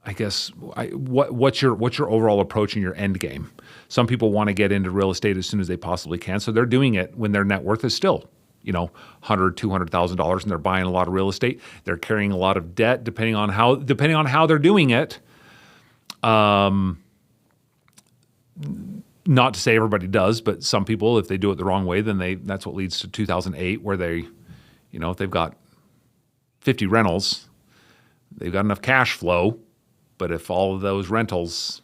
Speaker 2: I guess, what's your overall approach in your end game? Some people want to get into real estate as soon as they possibly can, so they're doing it when their net worth is still $100,000, $200,000, and they're buying a lot of real estate. They're carrying a lot of debt, depending on how they're doing it. Not to say everybody does, but some people, if they do it the wrong way, then that's what leads to 2008, where they, if they've got 50 rentals, they've got enough cash flow, but if all of those rentals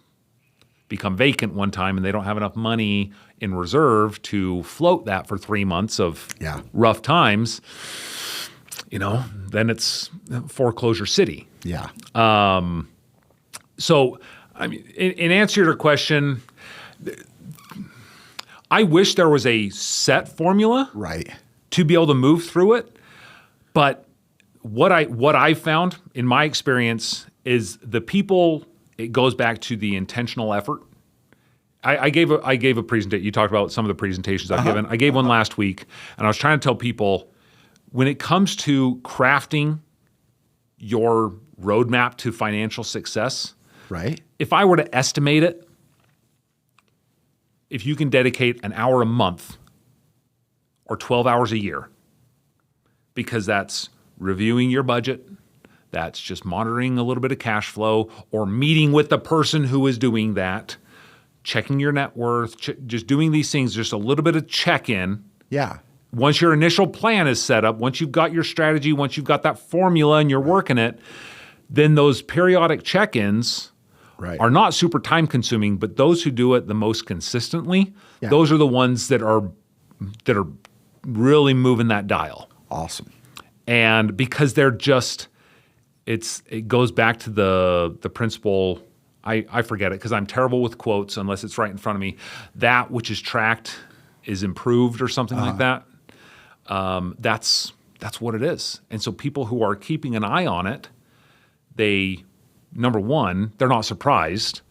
Speaker 2: become vacant one time and they don't have enough money in reserve to float that for 3 months of rough times, then it's foreclosure city.
Speaker 1: Yeah.
Speaker 2: So, I mean, in answer to your question, I wish there was a set formula to be able to move through it. But what I found in my experience is it goes back to the intentional effort. I gave a presentation. You talked about some of the presentations I've given. I gave one last week, and I was trying to tell people, when it comes to crafting your roadmap to financial success, if I were to estimate it, if you can dedicate an hour a month or 12 hours a year, because that's reviewing your budget, that's just monitoring a little bit of cash flow, or meeting with the person who is doing that, checking your net worth, just doing these things, just a little bit of check-in.
Speaker 1: Yeah.
Speaker 2: Once your initial plan is set up, once you've got your strategy, once you've got that formula and you're working it, then those periodic check-ins are not super time-consuming, but those who do it the most consistently, those are the ones that are really moving that dial.
Speaker 1: Awesome.
Speaker 2: And because they're just, it goes back to the principle. I forget it because I'm terrible with quotes unless it's right in front of me. That which is tracked is improved or something like that. That's what it is. And so people who are keeping an eye on it, number one, they're not surprised.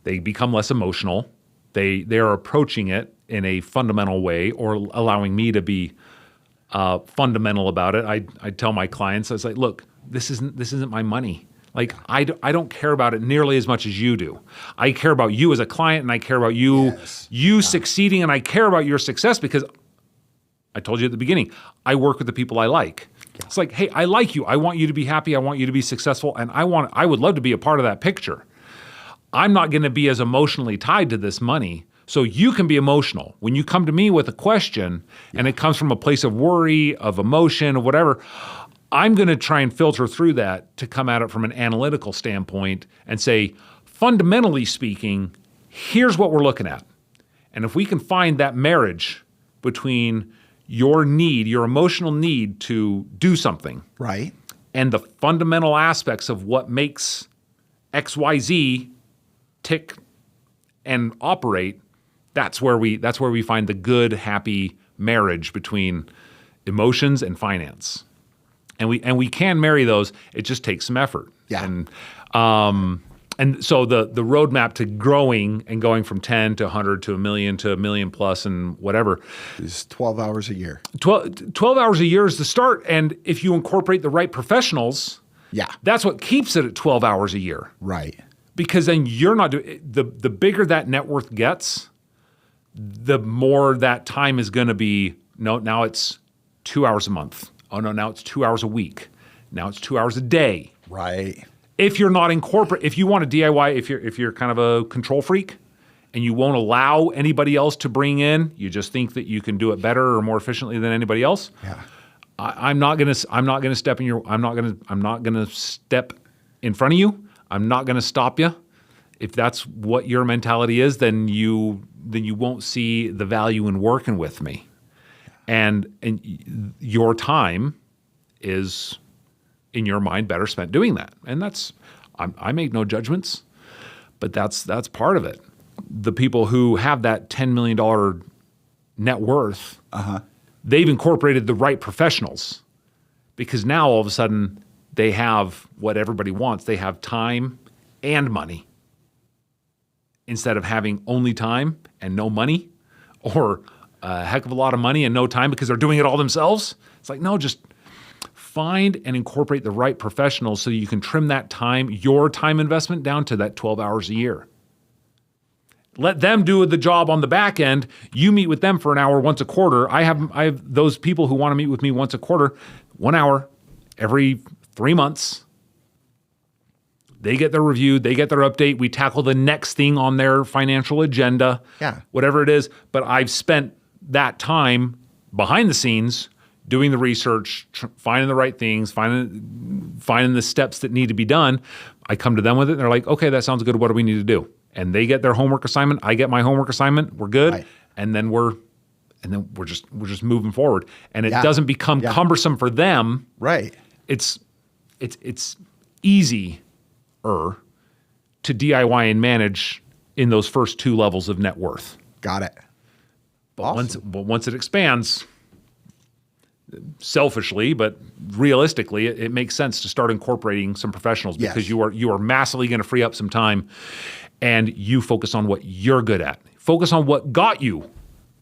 Speaker 2: They become less emotional. They are approaching it in a fundamental way, or allowing me to be fundamental about it. I tell my clients, I was like, look, this isn't my money. Like, I don't care about it nearly as much as you do. I care about you as a client, and I care about you succeeding, and I care about your success because I told you at the beginning, I work with the people I like. Yeah. It's like, hey, I like you. I want you to be happy. I want you to be successful, and I would love to be a part of that picture. I'm not going to be as emotionally tied to this money, so you can be emotional. When you come to me with a question, and it comes from a place of worry, of emotion, or whatever, I'm going to try and filter through that to come at it from an analytical standpoint and say, fundamentally speaking, here's what we're looking at. And if we can find that marriage between your need, your emotional need to do something,
Speaker 1: Right.
Speaker 2: and the fundamental aspects of what makes XYZ tick and operate, that's where we find the good, happy marriage between emotions and finance. And we can marry those. It just takes some effort.
Speaker 1: Yeah.
Speaker 2: And so the roadmap to growing and going from 10 to 100 to a million to a million plus and whatever
Speaker 1: Is 12 hours a year.
Speaker 2: 12 hours a year is the start. And if you incorporate the right professionals,
Speaker 1: Yeah.
Speaker 2: that's what keeps it at 12 hours a year.
Speaker 1: Right.
Speaker 2: Because then you're not doing the bigger that net worth gets, the more that time is going to be. No, now it's 2 hours a month. Oh no, now it's 2 hours a week. Now it's 2 hours a day.
Speaker 1: Right.
Speaker 2: If you're not in corporate, if you want to DIY, if you're kind of a control freak and you won't allow anybody else to bring in, you just think that you can do it better or more efficiently than anybody else.
Speaker 1: Yeah.
Speaker 2: I'm not gonna step in front of you. I'm not gonna stop you. If that's what your mentality is, then you won't see the value in working with me. And your time is, in your mind, better spent doing that. And I make no judgments, but that's part of it. The people who have that $10 million net worth, they've incorporated the right professionals, because now all of a sudden they have what everybody wants. They have time and money, instead of having only time and no money, or a heck of a lot of money and no time because they're doing it all themselves. It's like, no, just find and incorporate the right professionals so you can trim that time, your time investment, down to that 12 hours a year. Let them do the job on the back end. You meet with them for an hour once a quarter. I have those people who want to meet with me once a quarter, 1 hour every 3 months. They get their review, they get their update. We tackle the next thing on their financial agenda, whatever it is. But I've spent that time behind the scenes doing the research, finding the right things, finding the steps that need to be done. I come to them with it, and they're like, okay, that sounds good. What do we need to do? And they get their homework assignment. I get my homework assignment. We're good.
Speaker 1: Right.
Speaker 2: And then we're just moving forward. And it doesn't become cumbersome for them.
Speaker 1: Right.
Speaker 2: It's easier to DIY and manage in those first 2 levels of net worth.
Speaker 1: Got it.
Speaker 2: But
Speaker 1: Awesome.
Speaker 2: once it expands, selfishly but realistically, it makes sense to start incorporating some professionals, because you are massively going to free up some time, and you focus on what you're good at. Focus on what got you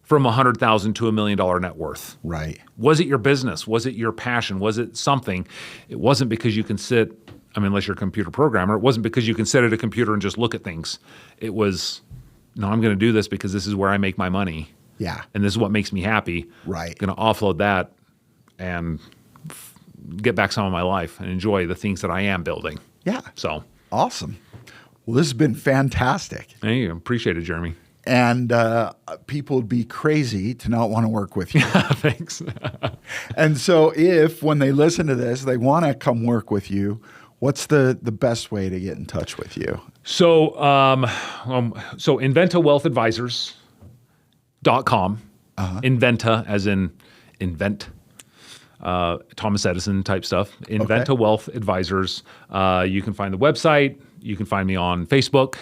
Speaker 2: from $100,000 to $1 million net worth.
Speaker 1: Right.
Speaker 2: Was it your business? Was it your passion? Was it something? It wasn't because you can sit, unless you're a computer programmer, it wasn't because you can sit at a computer and just look at things. It was, no, I'm going to do this because this is where I make my money.
Speaker 1: Yeah.
Speaker 2: And this is what makes me happy.
Speaker 1: Right.
Speaker 2: Going to offload that and get back some of my life and enjoy the things that I am building.
Speaker 1: Yeah.
Speaker 2: So
Speaker 1: Awesome. Well, this has been fantastic.
Speaker 2: hey, appreciate it, Jeremy.
Speaker 1: And people would be crazy to not want to work with you.
Speaker 2: Thanks.
Speaker 1: And so if, when they listen to this, they want to come work with you, what's the best way to get in touch with you?
Speaker 2: So Inventa Wealth Advisors.com. Inventa as in invent. Thomas Edison type stuff. Inventa Wealth Advisors. You can find the website. You can find me on Facebook.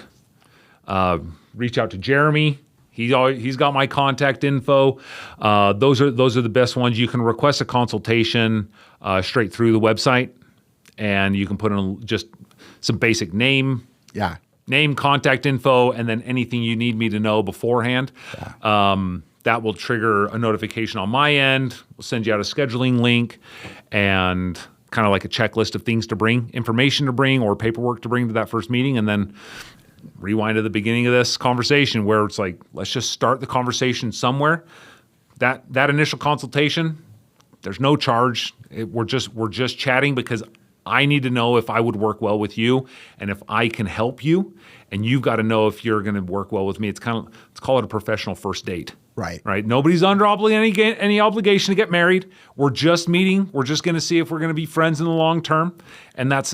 Speaker 2: Reach out to Jeremy. He's got my contact info. Those are the best ones. You can request a consultation straight through the website, and you can put in just some basic name, contact info, and then anything you need me to know beforehand. That will trigger a notification on my end. We'll send you out a scheduling link and kind of like a checklist of things to bring, information to bring, or paperwork to bring to that first meeting, and then rewind to the beginning of this conversation where it's like, let's just start the conversation somewhere. That initial consultation, there's no charge. We're just chatting because I need to know if I would work well with you and if I can help you, and you've got to know if you're going to work well with me. Let's call it a professional first date. Right. Nobody's under any obligation to get married. We're just meeting. We're just going to see if we're going to be friends in the long term, and that's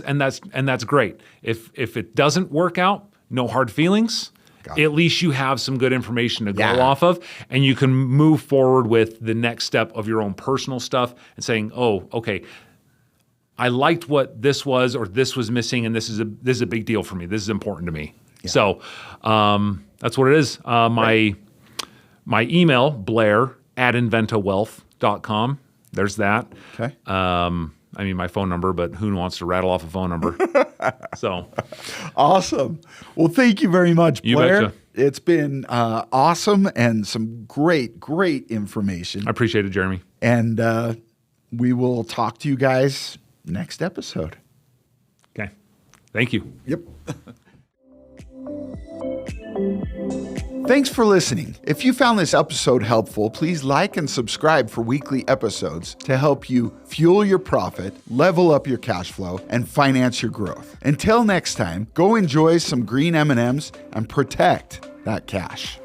Speaker 2: great. If it doesn't work out, no hard feelings. at least you have some good information to go
Speaker 1: Yeah.
Speaker 2: off of, and you can move forward with the next step of your own personal stuff and saying, oh, okay, I liked what this was, or this was missing, and this is a big deal for me. This is important to me. Yeah. So that's what it is. My email, Blair at inventawealth.com. There's that.
Speaker 1: Okay.
Speaker 2: I mean, my phone number, but who wants to rattle off a phone number? So
Speaker 1: awesome. Well, thank you very much,
Speaker 2: You
Speaker 1: Blair.
Speaker 2: betcha.
Speaker 1: It's been awesome and some great information.
Speaker 2: I appreciate it, Jeremy.
Speaker 1: And we will talk to you guys next episode.
Speaker 2: Okay. Thank you.
Speaker 1: Yep. Thanks for listening. If you found this episode helpful, please like and subscribe for weekly episodes to help you fuel your profit, level up your cash flow, and finance your growth. Until next time, go enjoy some green M&Ms and protect that cash.